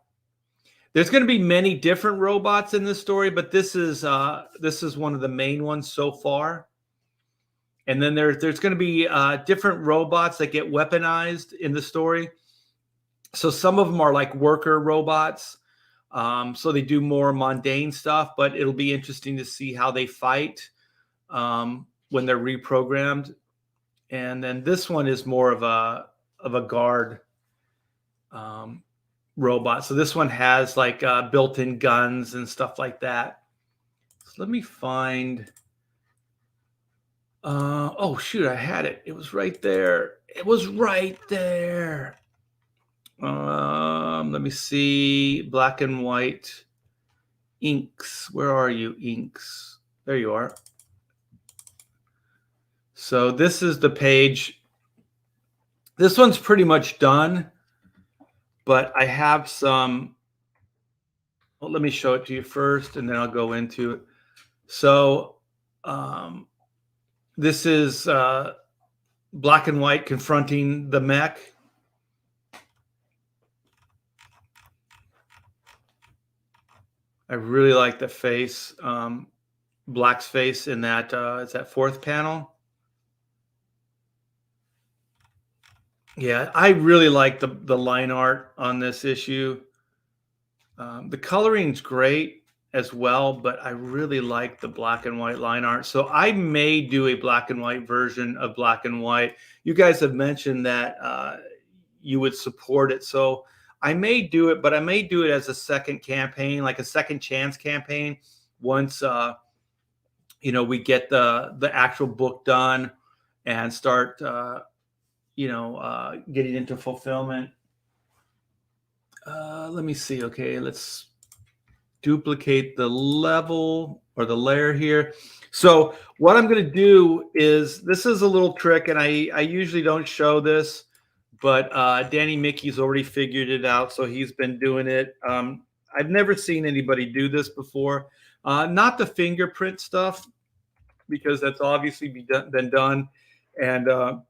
There's going to be many different robots in this story, but this is one of the main ones so far. And then there's going to be different robots that get weaponized in the story. So some of them are like worker robots. So they do more mundane stuff, but it'll be interesting to see how they fight when they're reprogrammed. And then this one is more of a guard robot. So this one has like built-in guns and stuff like that. So let me find. Oh shoot, I had it. It was right there. It was right there. Let me see. Black and white inks. Where are you, inks? There you are. So this is the page. This one's pretty much done, but I have some. Well, let me show it to you first, and then I'll go into it. So this is Black and White confronting the mech. I really like the face, Black's face in that. It's that fourth panel. Yeah, I really like the line art on this issue. The coloring's great as well, but I really like the black and white line art. So I may do a black and white version of black and white. You guys have mentioned that you would support it, so I may do it, but I may do it as a second campaign, like a second chance campaign. Once we get the actual book done and start getting into fulfillment. Let me see. Okay, let's duplicate the level or the layer here. So what I'm going to do is, this is a little trick, and I usually don't show this, but Danny Mickey's already figured it out, so he's been doing it. I've never seen anybody do this before. Not the fingerprint stuff, because that's obviously been done. And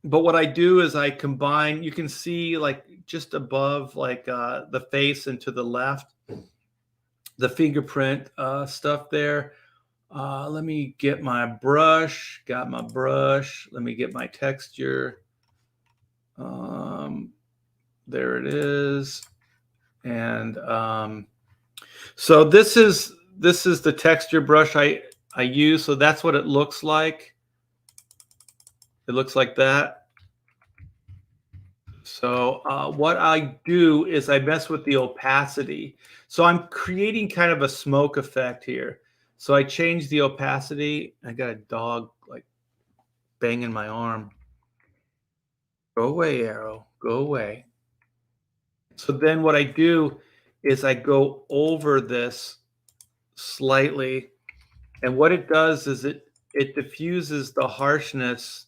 but what I do is I combine, you can see like just above like the face and to the left, the fingerprint stuff there. Let me get my brush. Got my brush. Let me get my texture. There it is. And so this is the texture brush I use. So that's what it looks like. It looks like that. So what I do is I mess with the opacity. So I'm creating kind of a smoke effect here. So I change the opacity. I got a dog like banging my arm. Go away, arrow. Go away. So then what I do is I go over this slightly. And what it does is it diffuses the harshness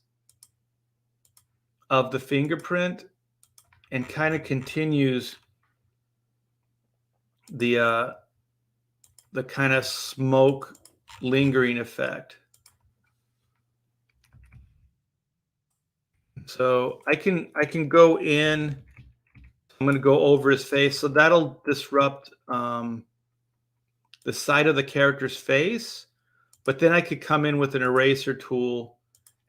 of the fingerprint and kind of continues the kind of smoke lingering effect. So I can go in. I'm going to go over his face, so that'll disrupt the side of the character's face. But then I could come in with an eraser tool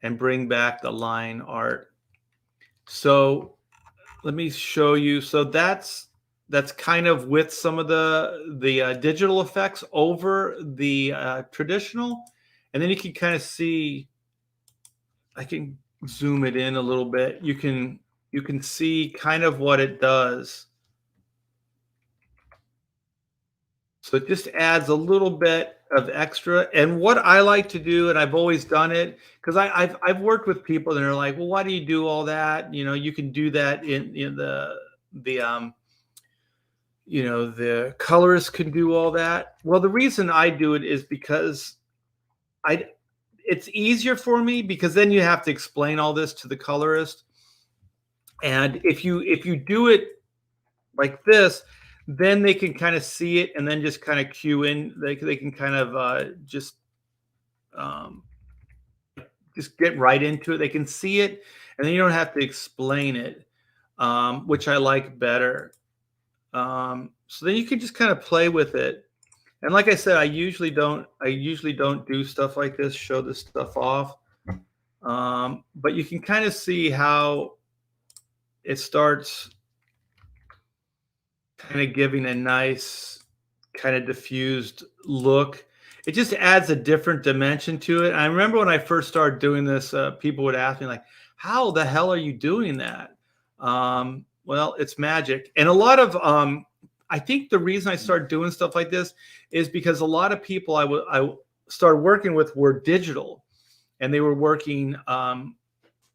and bring back the line art. So let me show you. So that's kind of with some of the digital effects over the traditional, and then you can kind of see. I can zoom it in a little bit. You can see kind of what it does. So it just adds a little bit of extra. And what I like to do, and I've always done it, because I've worked with people that are like, well, why do you do all that? You can do that in the the colorist can do all that. Well, the reason I do it is because it's easier for me, because then you have to explain all this to the colorist. And if you do it like this, then they can kind of see it and then just kind of cue in. They can kind of um, just get right into it. They can see it, and then you don't have to explain it, which I like better. So then you can just kind of play with it. And like I said, I usually don't do stuff like this, show this stuff off. But you can kind of see how it starts kind of giving a nice kind of diffused look. It just adds a different dimension to it. I remember when I first started doing this, people would ask me like, how the hell are you doing that? Well, it's magic. And a lot of I think the reason I started doing stuff like this is because a lot of people I started working with were digital, and they were working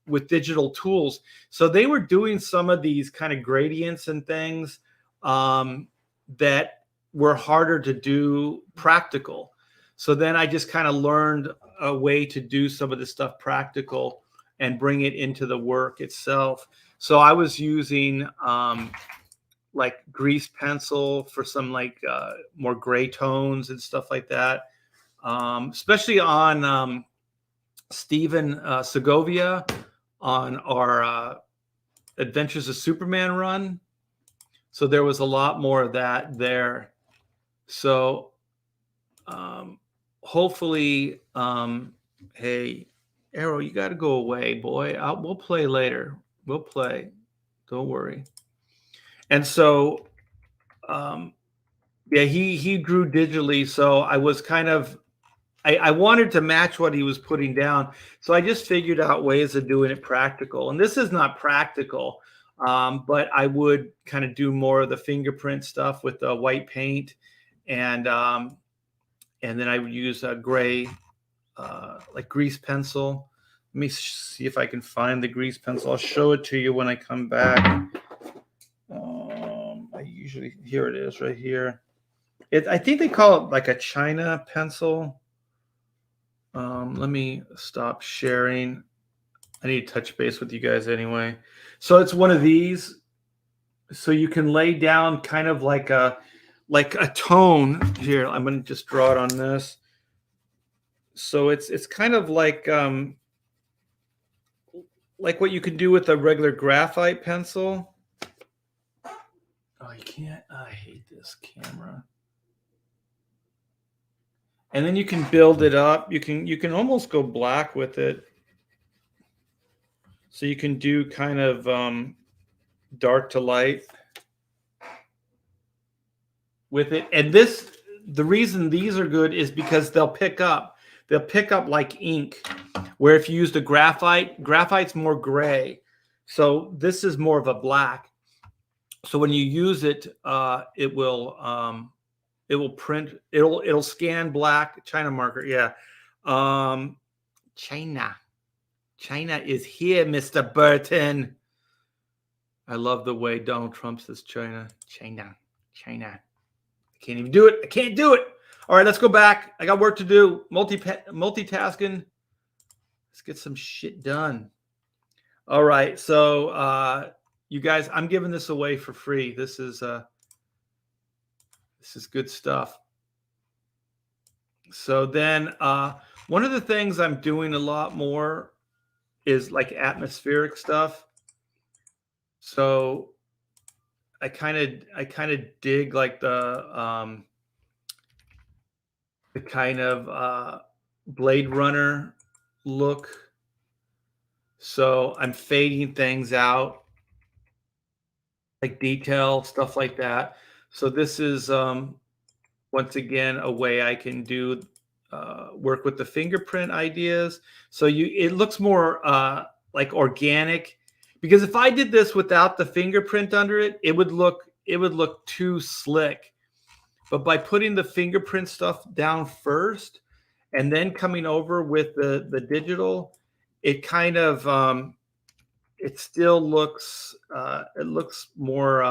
with digital tools. So they were doing some of these kind of gradients and things that were harder to do practical. So then I just kind of learned a way to do some of this stuff practical and bring it into the work itself. So I was using like grease pencil for some like more gray tones and stuff like that, especially on Steven Segovia on our Adventures of Superman run. So there was a lot more of that there. So hopefully, hey, Arrow, you got to go away, boy. We'll play later. We'll play. Don't worry. And so, yeah, he drew digitally. So I was kind of, I wanted to match what he was putting down. So I just figured out ways of doing it practical. And this is not practical, but I would kind of do more of the fingerprint stuff with the white paint, and then I would use a gray, like grease pencil. Let me see if I can find the grease pencil. I'll show it to you when I come back. I usually, here it is right here. I think they call it like a China pencil. Let me stop sharing. I need to touch base with you guys anyway. So it's one of these. So you can lay down kind of like a tone here. I'm going to just draw it on this. So it's kind of like what you can do with a regular graphite pencil. Oh, you can't. I hate this camera. And then you can build it up. You can almost go black with it. So you can do kind of dark to light with it. And the reason these are good is because they'll pick up like ink, where if you use the graphite's more gray. So this is more of a black. So when you use it, it will print, it'll scan black. China marker, yeah. China is here, Mr. Burton. I love the way Donald Trump says China. I can't even do it. I can't do it. All right, let's go back. I got work to do. Multitasking. Let's get some shit done. All right, so you guys, I'm giving this away for free. This is good stuff. So then one of the things I'm doing a lot more is like atmospheric stuff. So I kind of dig like the kind of Blade Runner look. So I'm fading things out, like detail, stuff like that. So this is once again a way I can do work with the fingerprint ideas. So it looks more like organic, because if I did this without the fingerprint under it, it would look too slick. But by putting the fingerprint stuff down first and then coming over with the digital, it kind of it still looks it looks more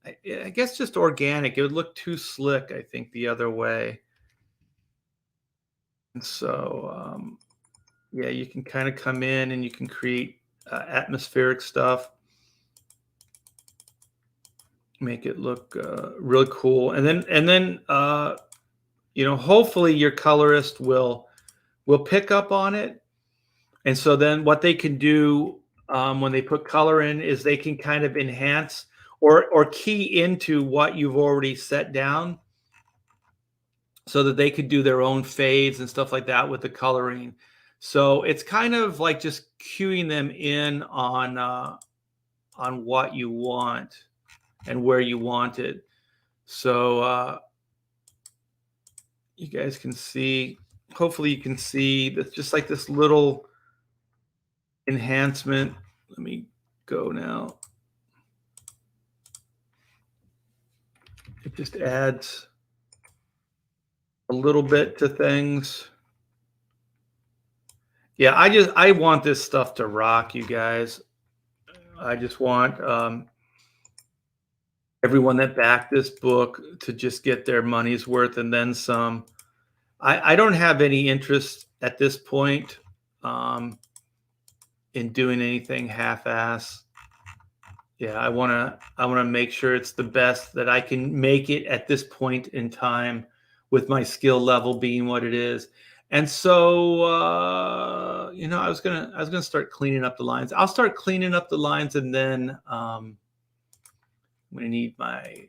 I guess just organic. It would look too slick, I think, the other way. And so yeah, you can kind of come in and you can create atmospheric stuff, make it look really cool, and then hopefully your colorist will pick up on it. And so then what they can do when they put color in is they can kind of enhance or key into what you've already set down, so that they could do their own fades and stuff like that with the coloring. So it's kind of like just cueing them in on what you want and where you want it. So you guys can see, hopefully you can see that's just like this little enhancement. Let me go now. It just adds a little bit to things. Yeah, I want this stuff to rock, you guys. I just want everyone that backed this book to just get their money's worth and then some. I don't have any interest at this point in doing anything half-ass. Yeah, I want to make sure it's the best that I can make it at this point in time, with my skill level being what it is. And so I was gonna start cleaning up the lines. I'll start cleaning up the lines, and then I'm gonna need my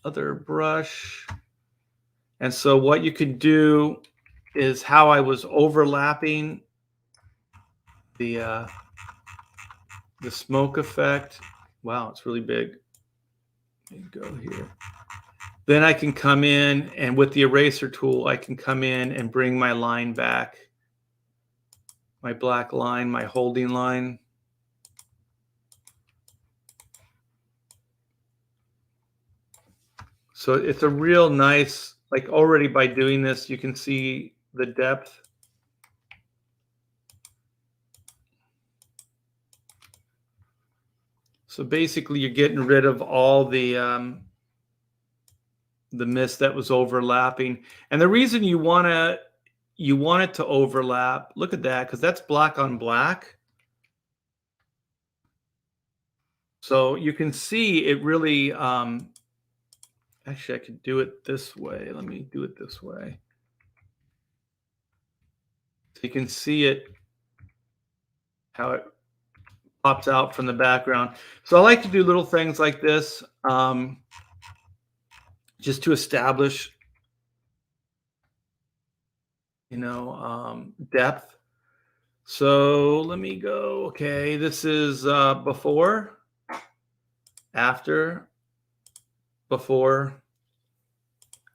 other brush. And so what you can do is how I was overlapping the smoke effect. Wow, it's really big. Let me go here. Then I can come in, and with the eraser tool, I can come in and bring my line back. My black line, my holding line. So it's a real nice, like already by doing this, you can see the depth. So basically you're getting rid of all the mist that was overlapping. And the reason you want it to overlap, look at that, because that's black on black. So you can see it really, actually I could do it this way. Let me do it this way. So you can see it, how it pops out from the background. So I like to do little things like this, just to establish, depth. So let me go. Okay, this is before, after, before,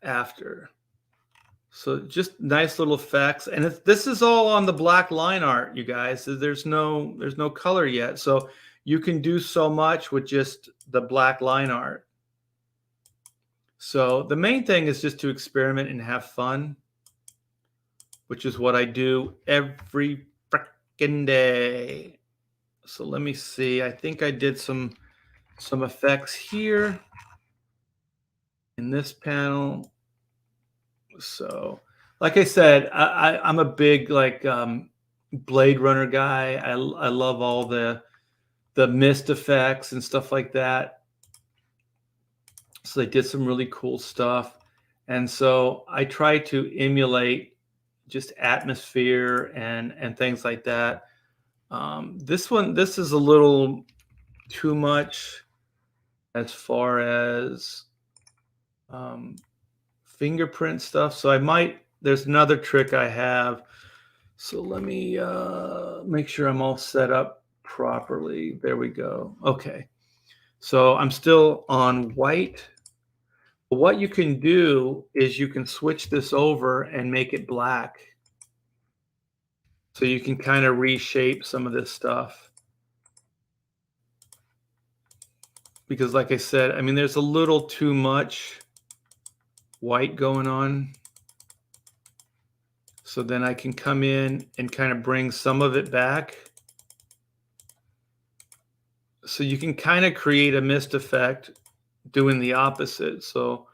after. So just nice little effects, and this is all on the black line art, you guys. So there's no color yet, so you can do so much with just the black line art. So the main thing is just to experiment and have fun, which is what I do every freaking day. So let me see. I think I did some effects here in this panel. So like I said, I'm a big Blade Runner guy. I love all the mist effects and stuff like that. So they did some really cool stuff. And so I try to emulate just atmosphere and things like that. This is a little too much as far as fingerprint stuff. So there's another trick I have. So let me make sure I'm all set up properly. There we go. Okay. So I'm still on white. What you can do is you can switch this over and make it black. So you can kind of reshape some of this stuff. Because like I said, I mean, there's a little too much white going on. So then I can come in and kind of bring some of it back. So you can kind of create a mist effect doing the opposite. So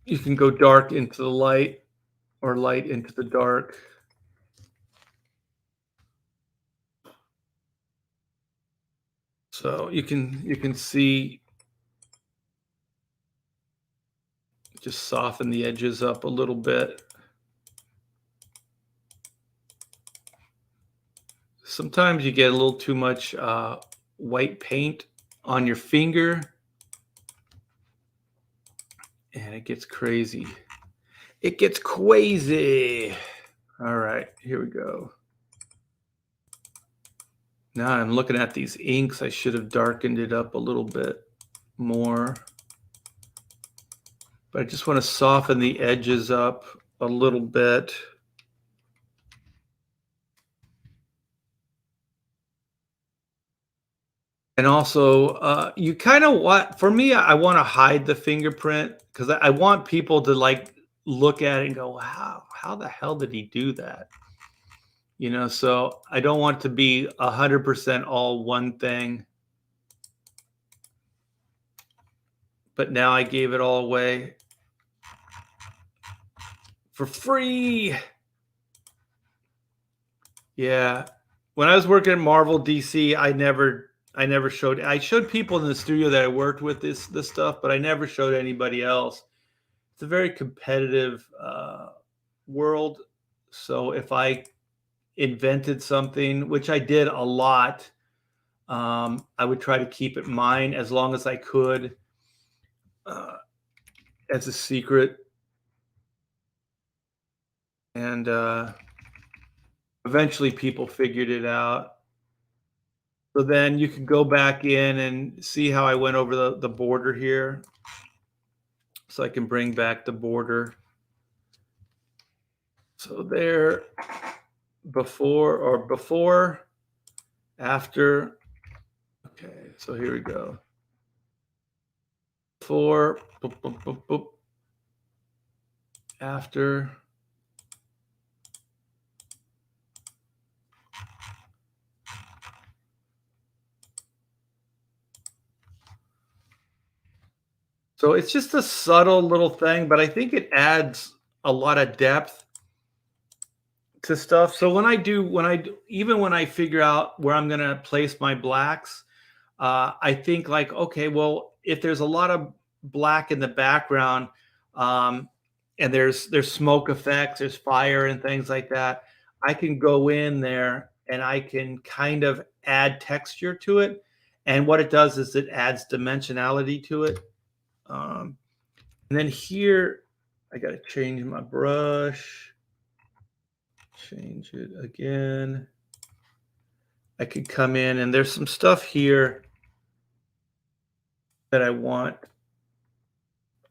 you can go dark into the light or light into the dark. So you can see, just soften the edges up a little bit. Sometimes you get a little too much white paint on your finger, and it gets crazy. It gets crazy. All right, here we go. Now I'm looking at these inks. I should have darkened it up a little bit more. But I just want to soften the edges up a little bit. And also, you kind of want, for me, I want to hide the fingerprint because I want people to like look at it and go, wow, how the hell did he do that? So I don't want it to be 100% all one thing. But now I gave it all away for free. Yeah. When I was working at Marvel DC, I never showed. I showed people in the studio that I worked with this stuff, but I never showed anybody else. It's a very competitive world. So if I invented something, which I did a lot, I would try to keep it mine as long as I could, as a secret. And eventually people figured it out. So then you can go back in and see how I went over the border here. So I can bring back the border. So there, before, after. Okay, so here we go. Before, boop, boop, boop, boop. After. So it's just a subtle little thing, but I think it adds a lot of depth to stuff. So even when I figure out where I'm gonna place my blacks, I think like, okay, well, if there's a lot of black in the background, um, and there's smoke effects, there's fire and things like that, I can go in there and I can kind of add texture to it. And what it does is it adds dimensionality to it. Um, and then here, I got to change my brush, change it again. I could come in and there's some stuff here that I want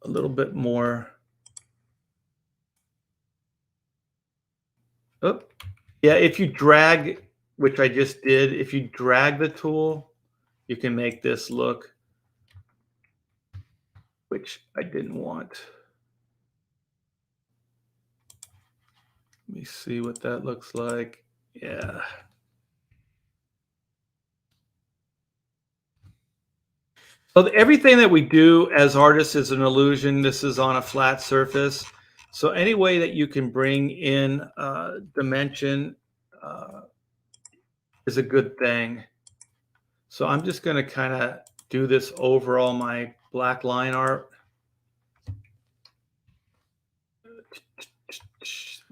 a little bit more. Oh, yeah, if you drag, which I just did, if you drag the tool, you can make this look, which I didn't want. Let me see what that looks like. Yeah. So everything that we do as artists is an illusion. This is on a flat surface. So any way that you can bring in dimension is a good thing. So I'm just going to kind of do this over all my black line art.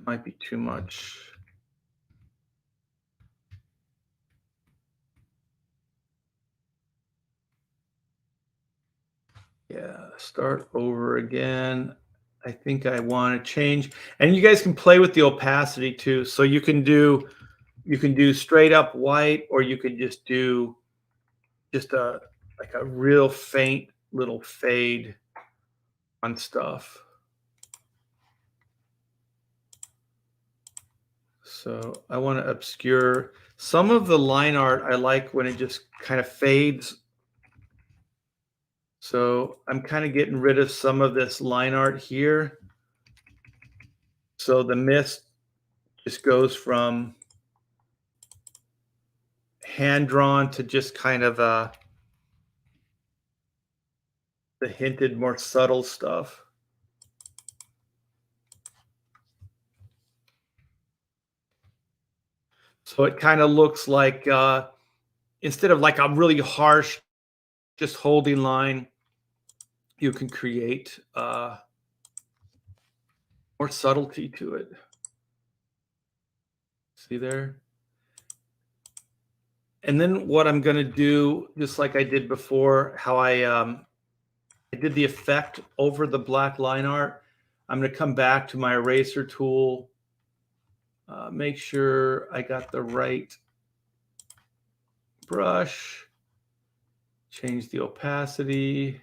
Might be too much. Yeah, start over again. I think I want to change, and you guys can play with the opacity too. So you can do straight up white, or you could just do just a like a real faint little fade on stuff. So I want to obscure some of the line art. I like when it just kind of fades. So I'm kind of getting rid of some of this line art here. So the mist just goes from hand drawn to just kind of the hinted, more subtle stuff. So it kind of looks like instead of like a really harsh, just holding line, you can create more subtlety to it. See there? And then what I'm going to do, just like I did before, how I did the effect over the black line art. I'm going to come back to my eraser tool, make sure I got the right brush, change the opacity,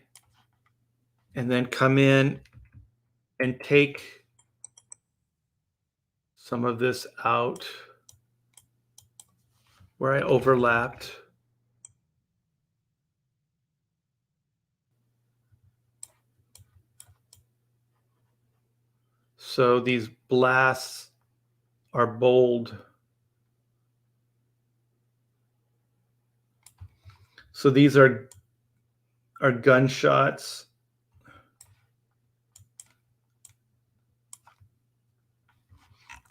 and then come in and take some of this out where I overlapped. So these blasts are bold. So these are gunshots.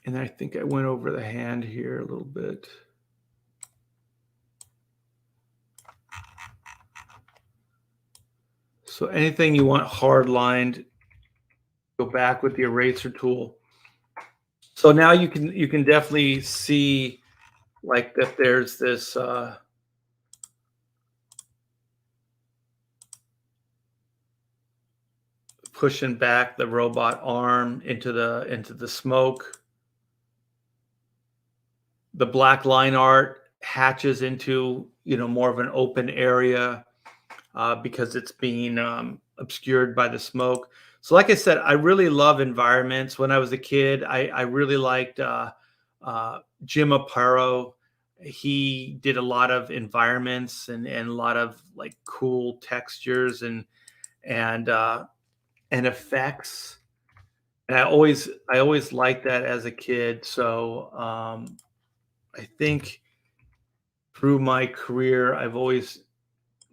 And I think I went over the hand here a little bit. So anything you want hard lined, go back with the eraser tool. So now you can definitely see like that there's this pushing back the robot arm into the smoke. the black line art hatches into, more of an open area because it's being obscured by the smoke. So like I said, I really love environments. When I was a kid, I really liked Jim Aparo. He did a lot of environments and a lot of like cool textures and effects. And I always liked that as a kid. So I think through my career, I've always,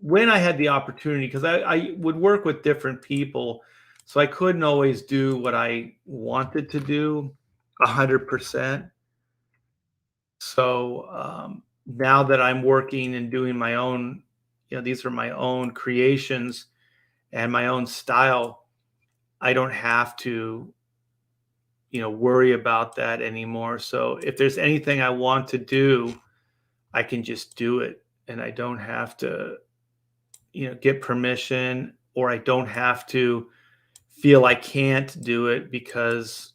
when I had the opportunity, because I would work with different people, so I couldn't always do what I wanted to do 100%. So now that I'm working and doing my own, these are my own creations and my own style, I don't have to, worry about that anymore. So if there's anything I want to do, I can just do it, and I don't have to, get permission, or I don't have to feel I can't do it because,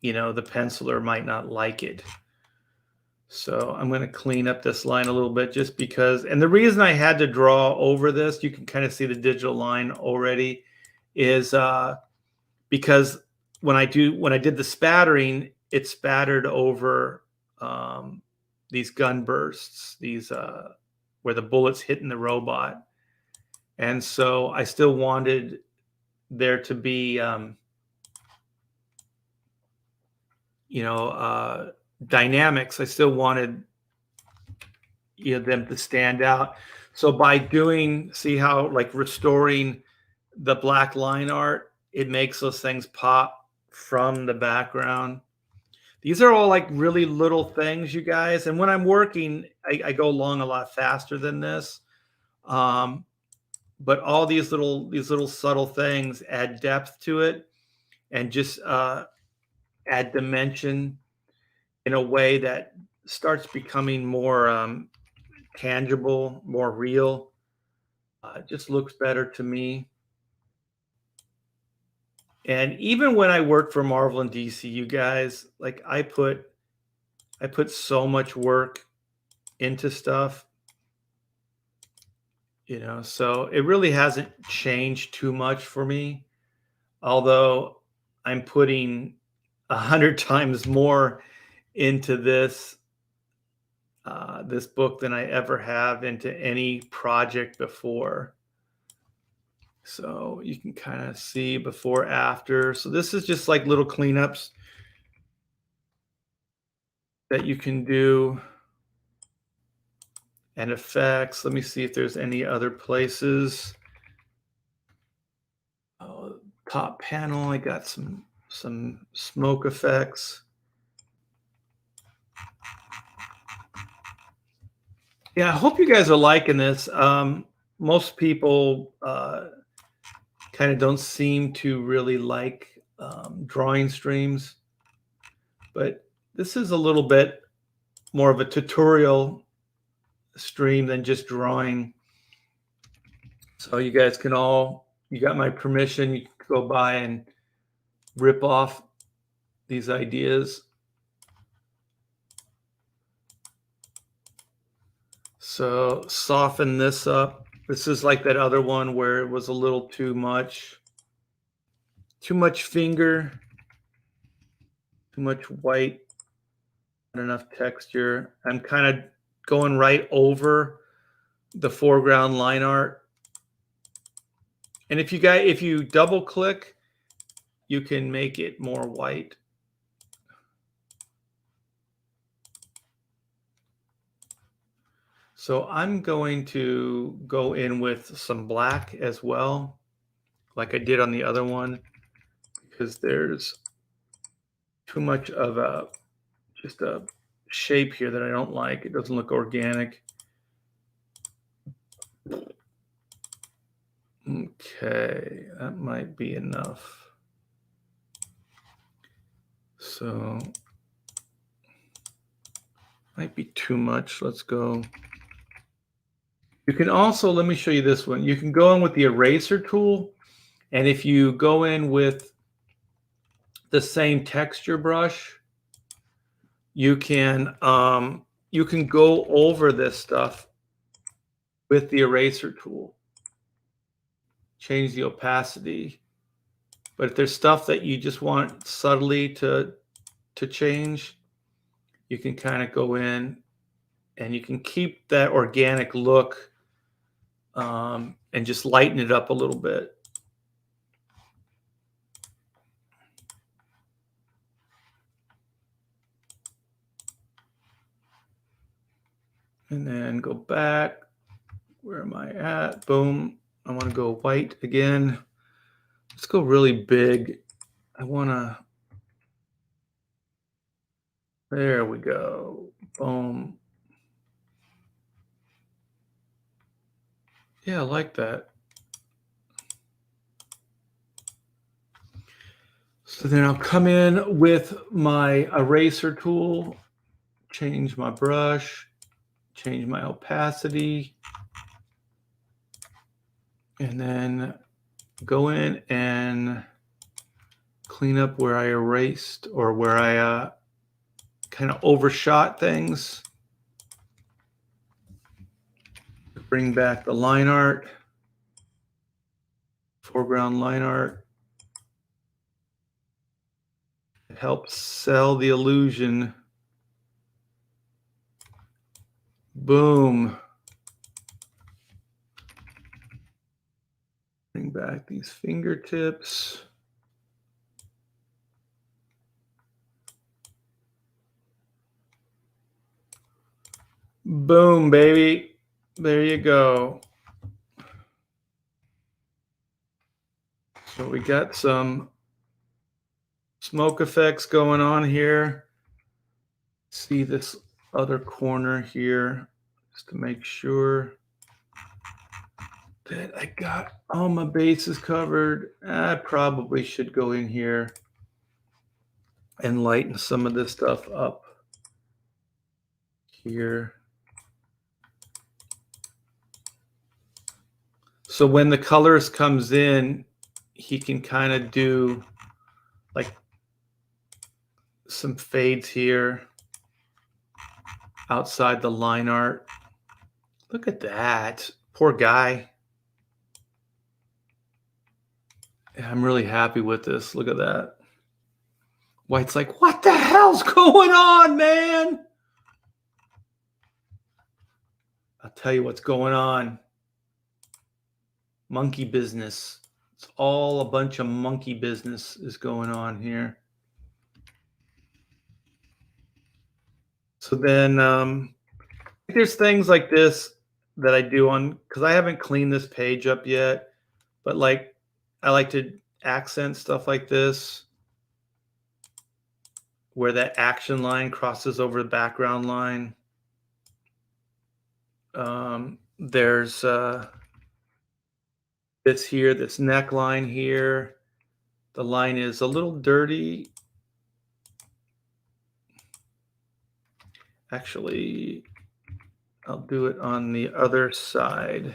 the penciler might not like it. So I'm going to clean up this line a little bit just because, and the reason I had to draw over this, you can kind of see the digital line already, is because when I did the spattering, it spattered over these gun bursts, these where the bullets hitting the robot. And so I still wanted there to be, dynamics. I still wanted, them to stand out. So by doing, see how like restoring the black line art, it makes those things pop from the background. These are all like really little things, you guys. And when I'm working, I go along a lot faster than this. But all these little subtle things add depth to it and just add dimension in a way that starts becoming more tangible, more real. It just looks better to me. And even when I work for Marvel and DC, you guys, like I put so much work into stuff, so it really hasn't changed too much for me. Although I'm putting 100 times more into this book than I ever have into any project before. So you can kind of see before, after. So this is just like little cleanups that you can do, and effects. Let me see if there's any other places. Oh, top panel, I got some smoke effects. Yeah, I hope you guys are liking this. Most people kind of don't seem to really like drawing streams, but this is a little bit more of a tutorial stream than just drawing. So you guys can you got my permission, you can go by and rip off these ideas. So soften this up. This is like that other one where it was a little too much finger, too much white, not enough texture. I'm kind of going right over the foreground line art. And if you double click, you can make it more white. So I'm going to go in with some black as well, like I did on the other one, because there's too much of just a shape here that I don't like. It doesn't look organic. Okay, that might be enough. So might be too much. Let's go. You can also, let me show you this one. You can go in with the eraser tool, and if you go in with the same texture brush, you can go over this stuff with the eraser tool, change the opacity. But if there's stuff that you just want subtly to change, you can kind of go in and you can keep that organic look, and just lighten it up a little bit. And then go back. Where am I at? Boom. I want to go white again. Let's go really big. I want to. There we go. Boom. Yeah, I like that. So then I'll come in with my eraser tool, change my brush, change my opacity, and then go in and clean up where I erased or where I kind of overshot things. Bring back the line art, foreground line art. It helps sell the illusion. Boom. Bring back these fingertips. Boom, baby. There you go. So we got some smoke effects going on here. See this other corner here, just to make sure that I got all my bases covered. I probably should go in here and lighten some of this stuff up here. So when the colors comes in, he can kind of do like some fades here outside the line art. Look at that. Poor guy. I'm really happy with this. Look at that. White's like, what the hell's going on, man? I'll tell you what's going on. Monkey business. It's all a bunch of monkey business is going on here. So then there's things like this that I do on, because I haven't cleaned this page up yet, but like I like to accent stuff like this, where that action line crosses over the background line. There's this here, this neckline here. The line is a little dirty. Actually, I'll do it on the other side.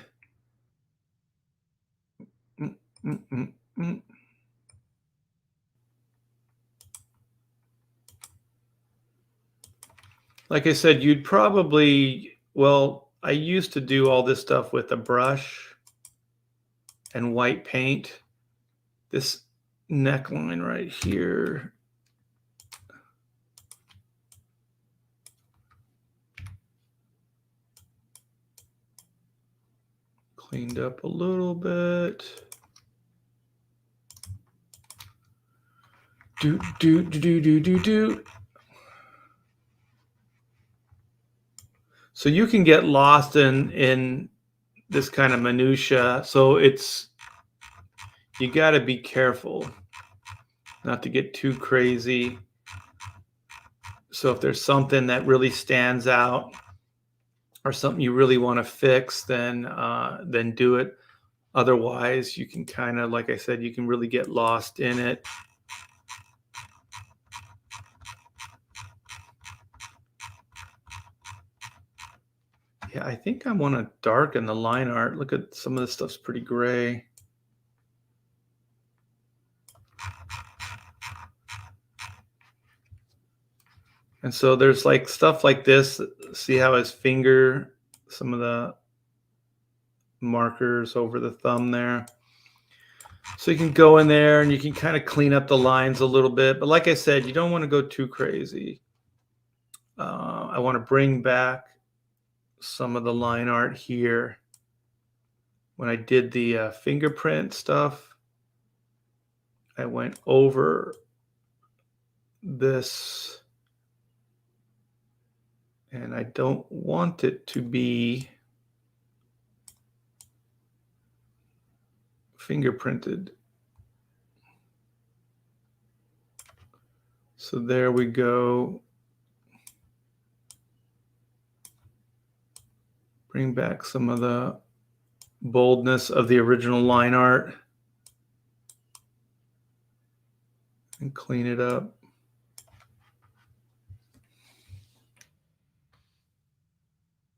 Like I said, you'd probably, well, I used to do all this stuff with a brush and white paint. This neckline right here, cleaned up a little bit. Do. So you can get lost in this kind of minutia. So you got to be careful not to get too crazy. So if there's something that really stands out or something you really want to fix, then do it. Otherwise, you can kind of, like I said, you can really get lost in it. Yeah, I think I want to darken the line art. Look at some of this stuff's pretty gray. And so there's like stuff like this. See how his finger, some of the markers over the thumb there. So you can go in there and you can kind of clean up the lines a little bit. But like I said, you don't want to go too crazy. I want to bring back some of the line art here. When I did the fingerprint stuff, I went over this, and I don't want it to be fingerprinted. So there we go. Bring back some of the boldness of the original line art and clean it up.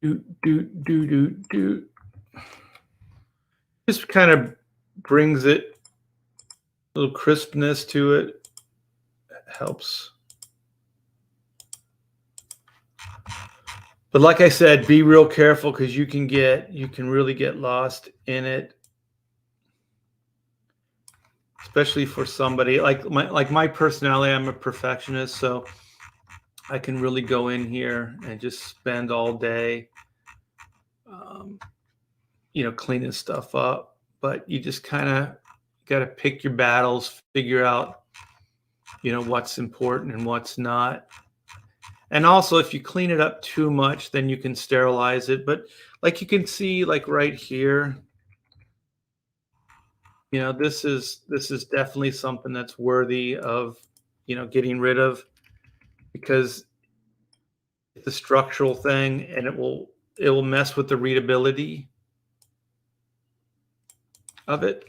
Do. Just kind of brings it a little crispness to it. Helps. But like I said, be real careful because you can really get lost in it. Especially for somebody like my personality, I'm a perfectionist, so I can really go in here and just spend all day, cleaning stuff up. But you just kind of got to pick your battles, figure out, what's important and what's not. And also, if you clean it up too much, then you can sterilize it. But like you can see, like right here, this is definitely something that's worthy of, getting rid of, because it's a structural thing and it will mess with the readability of it.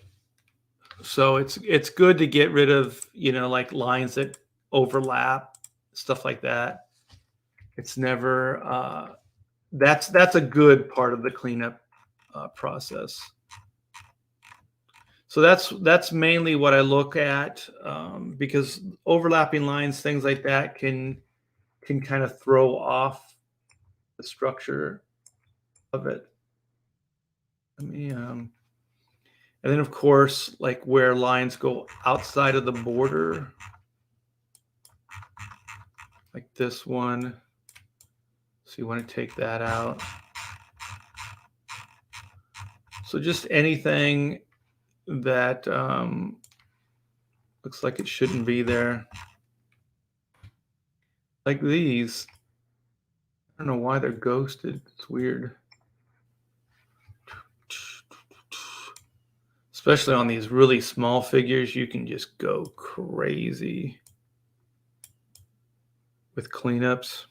So it's good to get rid of, like lines that overlap, stuff like that. It's never that's a good part of the cleanup process. So that's mainly what I look at, because overlapping lines, things like that, can kind of throw off the structure of it. Let me, and then of course, like where lines go outside of the border, like this one. So you want to take that out. So just anything that looks like it shouldn't be there. Like these. I don't know why they're ghosted. It's weird. Especially on these really small figures, you can just go crazy with cleanups.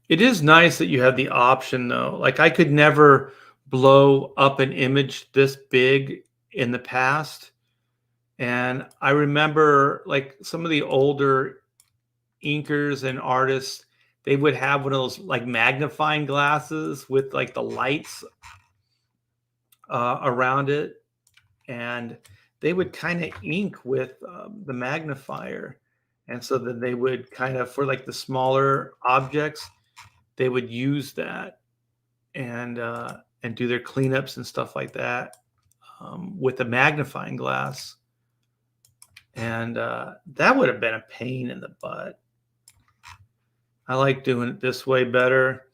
It is nice that you have the option though. Like I could never blow up an image this big in the past. And I remember like some of the older inkers and artists, they would have one of those like magnifying glasses with like the lights around it. And they would kind of ink with the magnifier. And so then they would kind of, for like the smaller objects, they would use that and do their cleanups and stuff like that with a magnifying glass. And that would have been a pain in the butt. I like doing it this way better.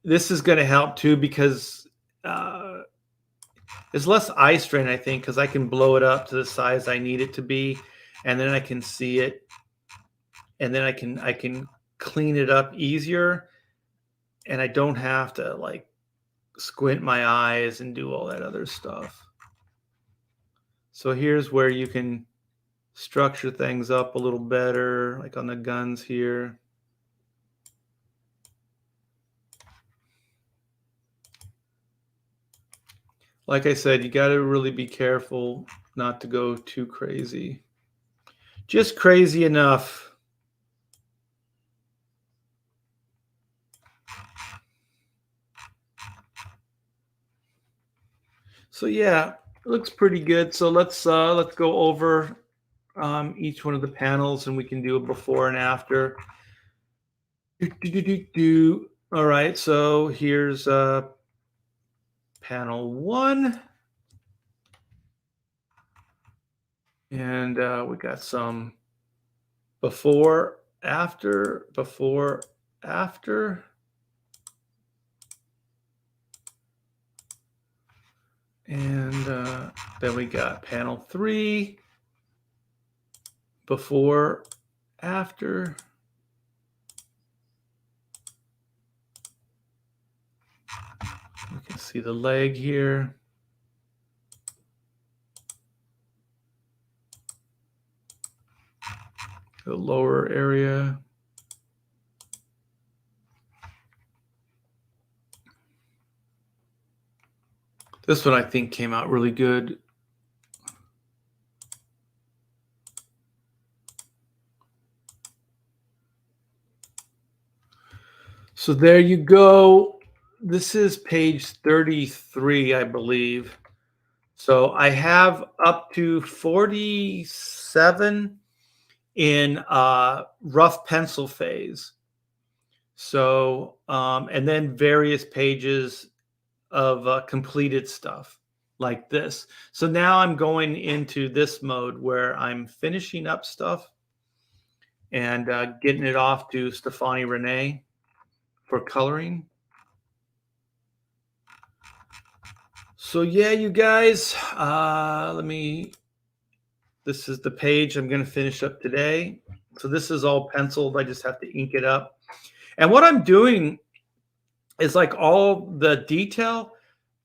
This is going to help too because there's less eye strain, I think, because I can blow it up to the size I need it to be, and then I can see it, and then I can clean it up easier, and I don't have to like squint my eyes and do all that other stuff. So here's where you can structure things up a little better, like on the guns here. Like I said, you got to really be careful not to go too crazy. Just crazy enough. So yeah, it looks pretty good. So let's go over each one of the panels, and we can do a before and after. All right, so here's panel 1, and we got some before, after, and then we got panel 3, before, after. You can see the leg here. The lower area. This one I think came out really good. So there you go. This is page 33, I believe. So I have up to 47 in rough pencil phase. So, and then various pages of completed stuff like this. So now I'm going into this mode where I'm finishing up stuff and getting it off to Stefani Renee for coloring. So yeah, you guys, this is the page I'm going to finish up today. So this is all penciled. I just have to ink it up. And what I'm doing is like all the detail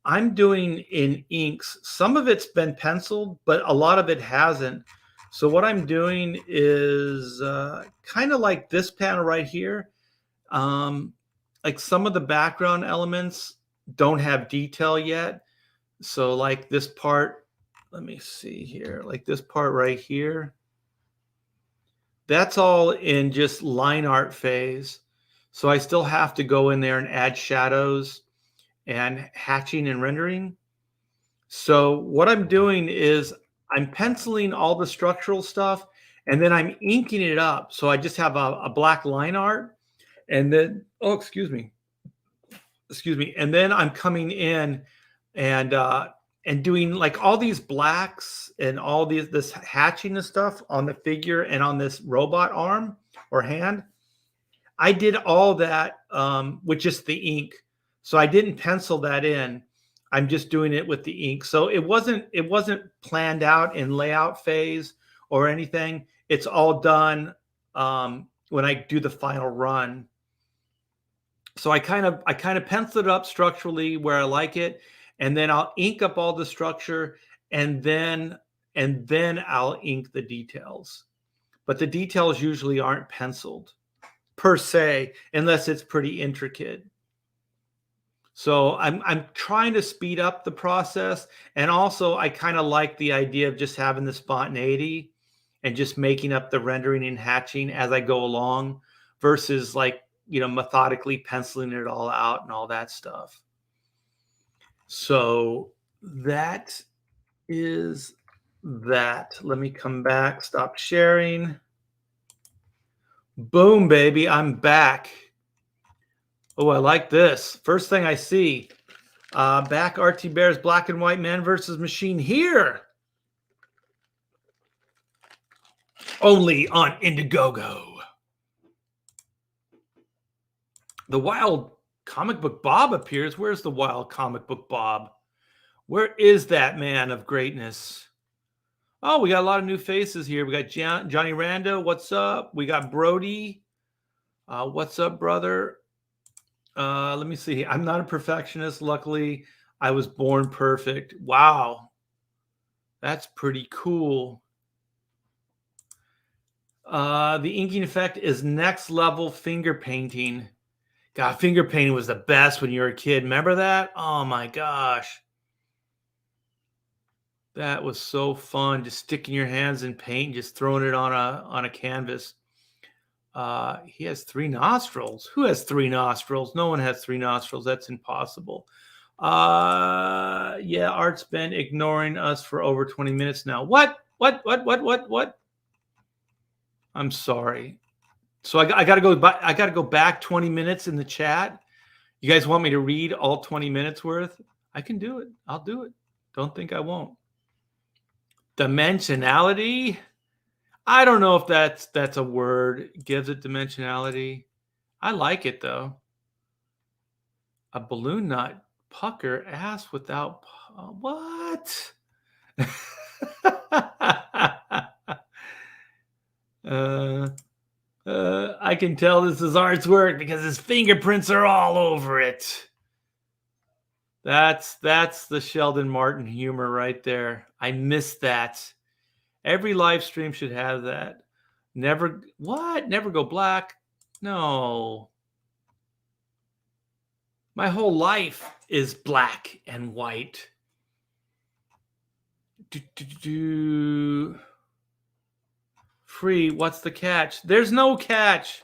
I'm doing in inks. Some of it's been penciled, but a lot of it hasn't. So what I'm doing is kind of like this panel right here. Like some of the background elements don't have detail yet. So like this part, let me see here, like this part right here, that's all in just line art phase. So I still have to go in there and add shadows and hatching and rendering. So what I'm doing is I'm penciling all the structural stuff and then I'm inking it up. So I just have a black line art and then, oh, excuse me. And then I'm coming in and doing like all these blacks and all this hatching and stuff on the figure and on this robot arm or hand. I did all that with just the ink. So I didn't pencil that in. I'm just doing it with the ink. So it wasn't planned out in layout phase or anything. It's all done when I do the final run. So I kind of pencil it up structurally where I like it, and then I'll ink up all the structure, and then I'll ink the details. But the details usually aren't penciled per se, unless it's pretty intricate. So I'm trying to speed up the process, and also I kind of like the idea of just having the spontaneity and just making up the rendering and hatching as I go along, versus like, you know, methodically penciling it all out and all that stuff. So that is that. Let me come back, stop sharing. Boom, baby, I'm back. Oh, I like this. First thing I see, back RT Bear's Black and White Man versus Machine here. Only on Indiegogo. The Wild Comic Book Bob appears. Where's the Wild Comic Book Bob? Where is that man of greatness? Oh, we got a lot of new faces here. We got Johnny Rando. What's up? We got Brody. What's up, brother? Let me see. I'm not a perfectionist. Luckily, I was born perfect. Wow. That's pretty cool. The inking effect is next level finger painting. God, finger painting was the best when you were a kid. Remember that? Oh my gosh. That was so fun. Just sticking your hands in paint, just throwing it on a canvas. He has 3 nostrils. Who has 3 nostrils? No one has 3 nostrils. That's impossible. Yeah, Art's been ignoring us for over 20 minutes now. What? What? I'm sorry. So I got to go back. I got to go back 20 minutes in the chat. You guys want me to read all 20 minutes worth? I can do it. I'll do it. Don't think I won't. Dimensionality? I don't know if that's a word. Gives it dimensionality. I like it though. A balloon knot pucker ass without what? I can tell this is Art's work because his fingerprints are all over it. That's the Sheldon Martin humor right there. I miss that. Every live stream should have that. Never go black? No. My whole life is black and white. Free, what's the catch? There's no catch.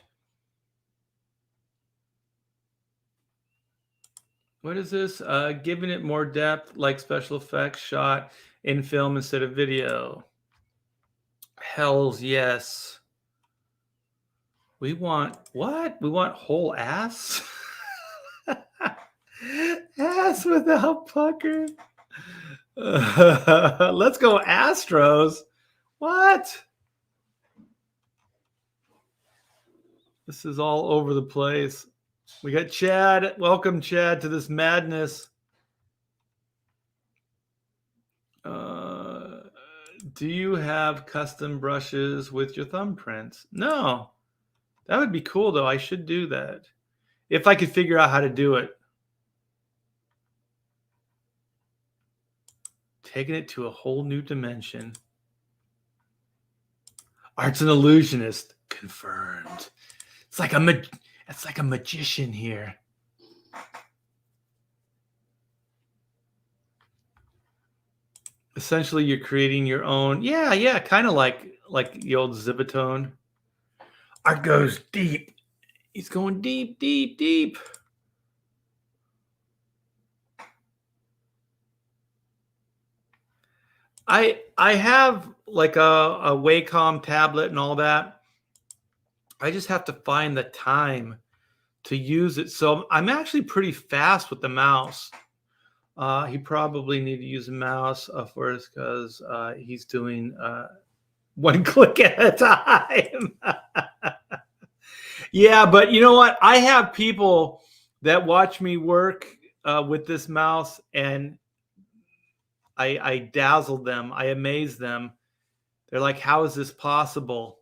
What is this? Giving it more depth, like special effects shot in film instead of video. Hells yes. We want what? We want whole ass? Ass without pucker. Let's go Astros. What? This is all over the place. We got Chad. Welcome, Chad, to this madness. Do you have custom brushes with your thumbprints? No. That would be cool, though. I should do that. If I could figure out how to do it. Taking it to a whole new dimension. Art's an illusionist. Confirmed. It's like a magician here. Essentially, you're creating your own. Yeah, kind of like the old Zibitone. Art goes deep. He's going deep. I have like a Wacom tablet and all that. I just have to find the time to use it. So I'm actually pretty fast with the mouse. He probably need to use a mouse for us because he's doing one click at a time. Yeah, but you know what? I have people that watch me work with this mouse, and I dazzle them. I amaze them. They're like, "How is this possible?"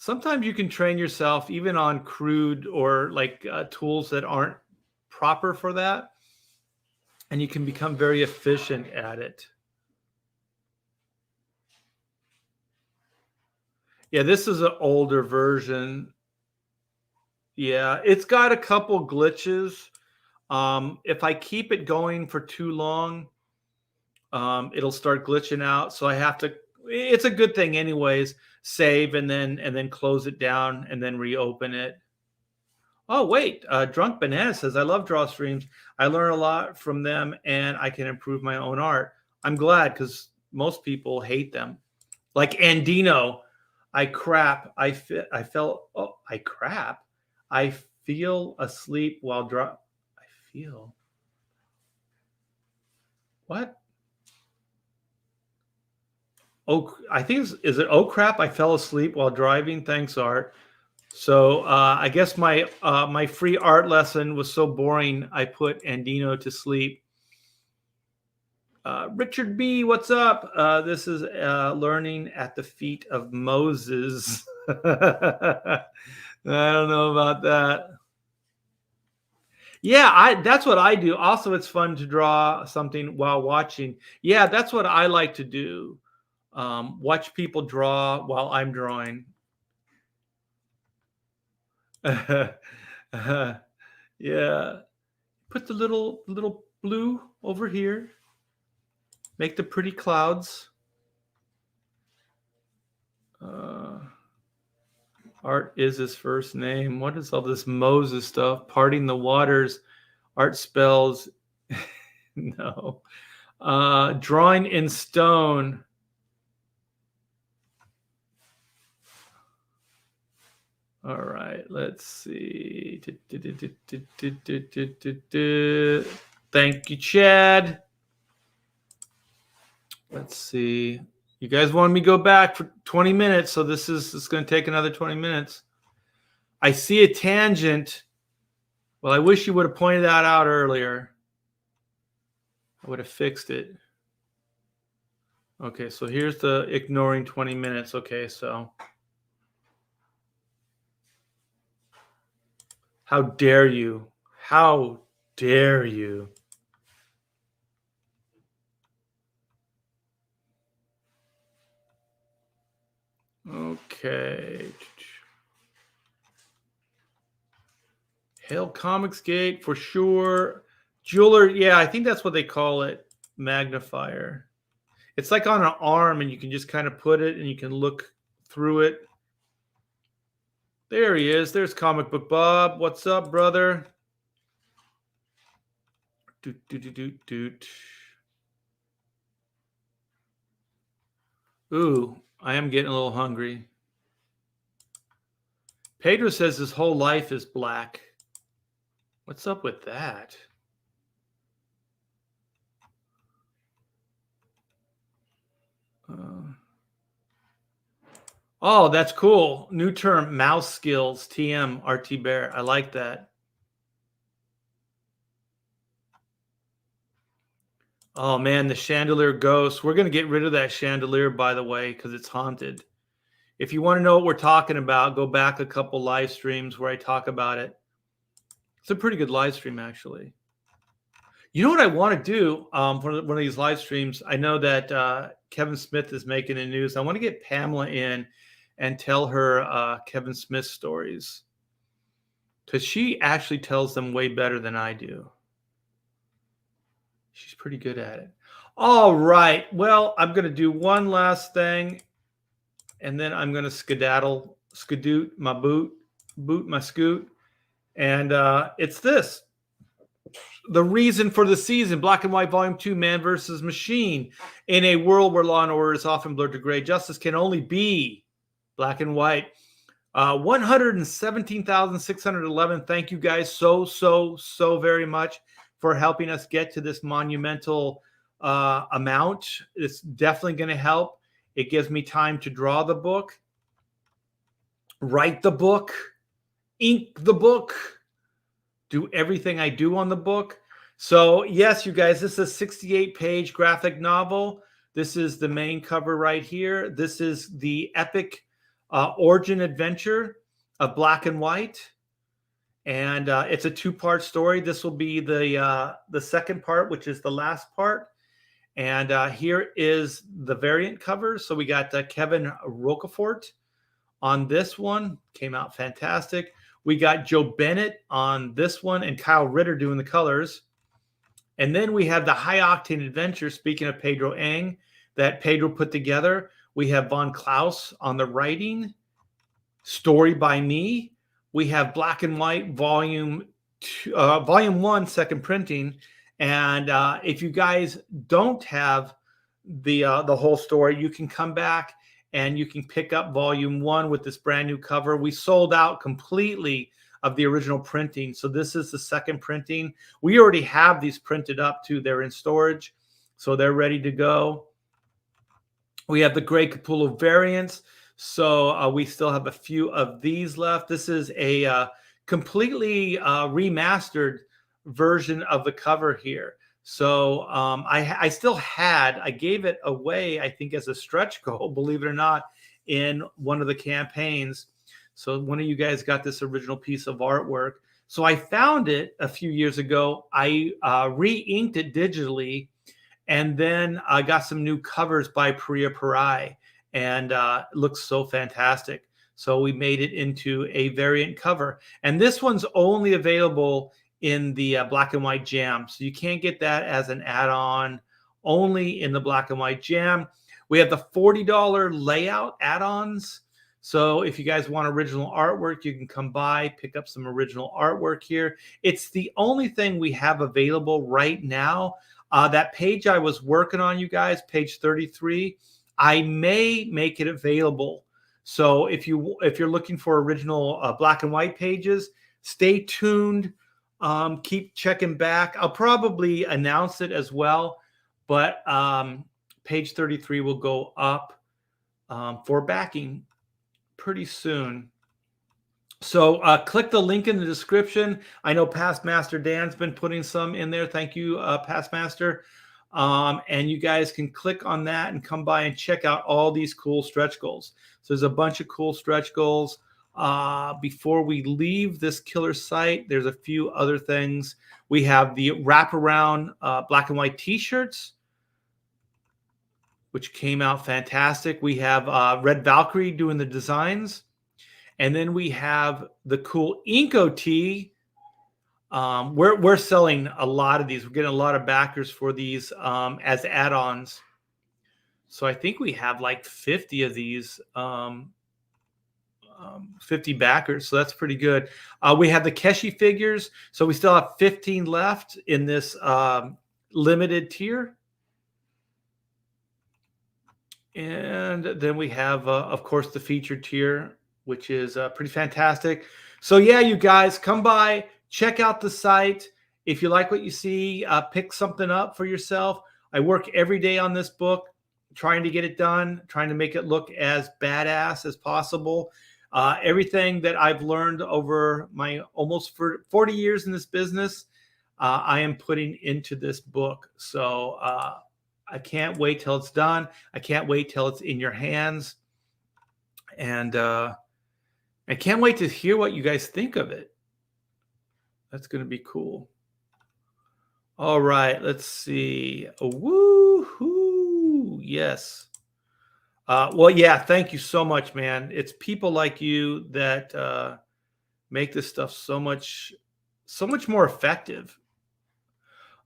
Sometimes you can train yourself even on crude or like tools that aren't proper for that, and you can become very efficient at it. Yeah, this is an older version. Yeah, it's got a couple glitches. If I keep it going for too long, it'll start glitching out. So I have to. It's a good thing, anyways. Save and then close it down and then reopen it. Oh wait, Drunk Banana says I love draw streams. I learn a lot from them, and I can improve my own art. I'm glad because most people hate them. Like Andino, I fell. Oh, I crap. I feel asleep while draw. I feel. What? Oh, I think is it? Oh crap! I fell asleep while driving. Thanks, Art. So I guess my free art lesson was so boring. I put Andino to sleep. Richard B, what's up? This is learning at the feet of Moses. I don't know about that. Yeah, that's what I do. Also, it's fun to draw something while watching. Yeah, that's what I like to do. Watch people draw while I'm drawing. Yeah. Put the little blue over here. Make the pretty clouds. Art is his first name. What is all this Moses stuff? Parting the waters. Art spells. No. Drawing in stone. All right, let's see. Thank you, Chad. Let's see. You guys wanted me to go back for 20 minutes, so this is going to take another 20 minutes. I see a tangent. Well, I wish you would have pointed that out earlier. I would have fixed it. Okay, so here's the ignoring 20 minutes. Okay, so how dare you? How dare you? Okay. Hail Comics Gate for sure. Jeweler, yeah, I think that's what they call it. Magnifier. It's like on an arm, and you can just kind of put it, and you can look through it. There he is. There's Comic Book Bob. What's up, brother? Doot. Ooh, I am getting a little hungry. Pedro says his whole life is black. What's up with that? Oh, that's cool. New term, mouse skills, TM, RT Bear. I like that. Oh, man, the chandelier ghost. We're going to get rid of that chandelier, by the way, because it's haunted. If you want to know what we're talking about, go back a couple live streams where I talk about it. It's a pretty good live stream, actually. You know what I want to do for one of these live streams? I know that Kevin Smith is making the news. I want to get Pamela in and tell her Kevin Smith stories, because she actually tells them way better than I do. She's pretty good at it. All right. Well, I'm going to do one last thing, and then I'm going to skadoot my boot my scoot. And it's this. The reason for the season, Black and White Volume 2, Man versus Machine. In a world where law and order is often blurred to gray, justice can only be black and white. 117,611. Thank you guys so very much for helping us get to this monumental amount. It's definitely going to help. It gives me time to draw the book, write the book, ink the book, do everything I do on the book. So yes, you guys, this is a 68-page graphic novel. This is the main cover right here. This is the epic origin adventure of Black and White. And it's a two-part story. This will be the second part, which is the last part. And here is the variant cover. So we got Kevin Rocafort on this one. Came out fantastic. We got Joe Bennett on this one and Kyle Ritter doing the colors. And then we have the High Octane Adventure, speaking of Pedro Ang, that Pedro put together. We have Von Klaus on the writing, story by me. We have Black and White Volume 1, second printing. And if you guys don't have the whole story, you can come back and you can pick up Volume 1 with this brand new cover. We sold out completely of the original printing. So this is the second printing. We already have these printed up too. They're in storage, so they're ready to go. We have the Grey Capullo variants. So we still have a few of these left. This is a completely remastered version of the cover here. So I still had, I gave it away, I think, as a stretch goal, believe it or not, in one of the campaigns. So one of you guys got this original piece of artwork. So I found it a few years ago. I re-inked it digitally, and then I got some new covers by Priya Parai, and it looks so fantastic. So we made it into a variant cover. And this one's only available in the Black and White Jam. So you can't get that as an add-on, only in the Black and White Jam. We have the $40 layout add-ons. So if you guys want original artwork, you can come by, pick up some original artwork here. It's the only thing we have available right now. That page I was working on, you guys, page 33, I may make it available. So if you're looking for original black and white pages, stay tuned. Keep checking back. I'll probably announce it as well, but page 33 will go up for backing pretty soon. So click the link in the description. I know Past Master Dan's been putting some in there. Thank you, Past Master. And you guys can click on that and come by and check out all these cool stretch goals. So there's a bunch of cool stretch goals. Before we leave this killer site, there's a few other things. We have the wraparound black and white t-shirts, which came out fantastic. We have Red Valkyrie doing the designs. And then we have the cool Inko tee. We're selling a lot of these. We're getting a lot of backers for these as add-ons. So I think we have like 50 of these, 50 backers. So that's pretty good. We have the Keshi figures. So we still have 15 left in this limited tier. And then we have, of course, the featured tier, which is pretty fantastic. So yeah, you guys, come by, check out the site. If you like what you see, pick something up for yourself. I work every day on this book, trying to get it done, trying to make it look as badass as possible. Everything that I've learned over my almost 40 years in this business, I am putting into this book. So I can't wait till it's done. I can't wait till it's in your hands. And I can't wait to hear what you guys think of it. That's going to be cool. All right, let's see. Woo-hoo! Yes. Well, yeah, thank you so much, man. It's people like you that make this stuff so much more effective.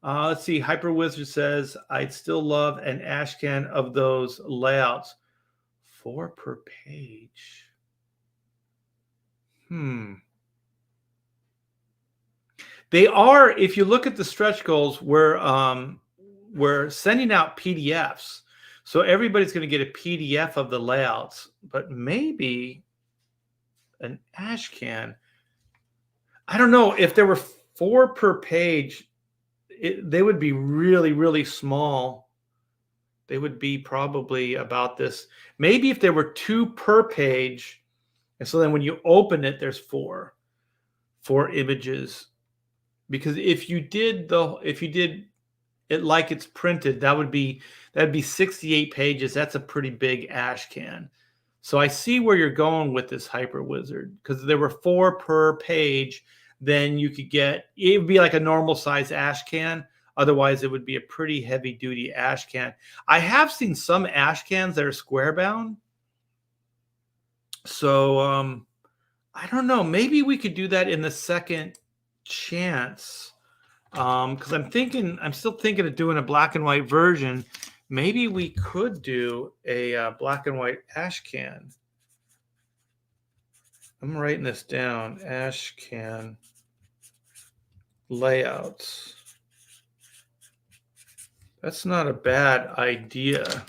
Let's see. Hyper Wizard says, I'd still love an ash can of those layouts. 4 per page. They are, if you look at the stretch goals, we're sending out PDFs. So everybody's going to get a PDF of the layouts, but maybe an ash can. I don't know. If there were 4 per page, they would be really, really small. They would be probably about this. Maybe if there were 2 per page, and so then when you open it, there's 4 images. Because if you did it like it's printed, that'd be 68 pages. That's a pretty big ash can. So I see where you're going with this, Hyper Wizard, because there were 4 per page, then you could get, it would be like a normal size ash can. Otherwise, it would be a pretty heavy duty ash can. I have seen some ash cans that are square bound. So I don't know. Maybe we could do that in the second chance. Because I'm still thinking of doing a black and white version. Maybe we could do a black and white ash can. I'm writing this down. Ash can layouts. That's not a bad idea.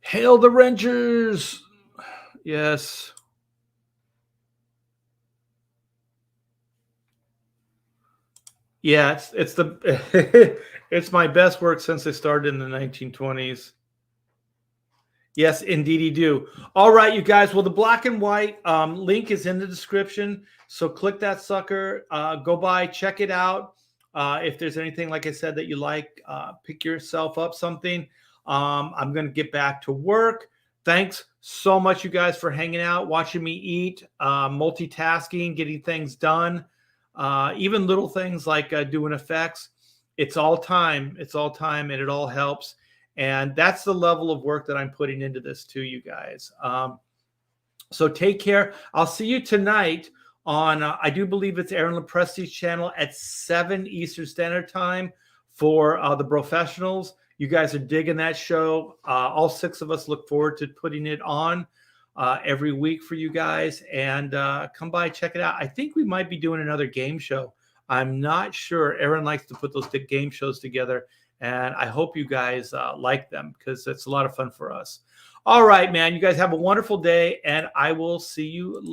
Hail the Rangers! Yes. Yeah, it's the it's my best work since I started in the 1920s. Yes, indeed, do. All right, you guys. Well, the black and white link is in the description, so click that sucker. Go by, check it out. If there's anything, like I said, that you like, pick yourself up something. I'm going to get back to work. Thanks so much, you guys, for hanging out, watching me eat, multitasking, getting things done. Even little things like doing effects. It's all time. It's all time, and it all helps. And that's the level of work that I'm putting into this too, you guys. So take care. I'll see you tonight on, I do believe it's Aaron Lopresti's channel at 7 Eastern Standard Time for the Professionals. You guys are digging that show. All 6 of us look forward to putting it on. every week for you guys. And come by, check it out. I think we might be doing another game show. I'm not sure. Aaron likes to put those game shows together, and I hope you guys like them because it's a lot of fun for us. All right, man. You guys have a wonderful day, and I will see you later.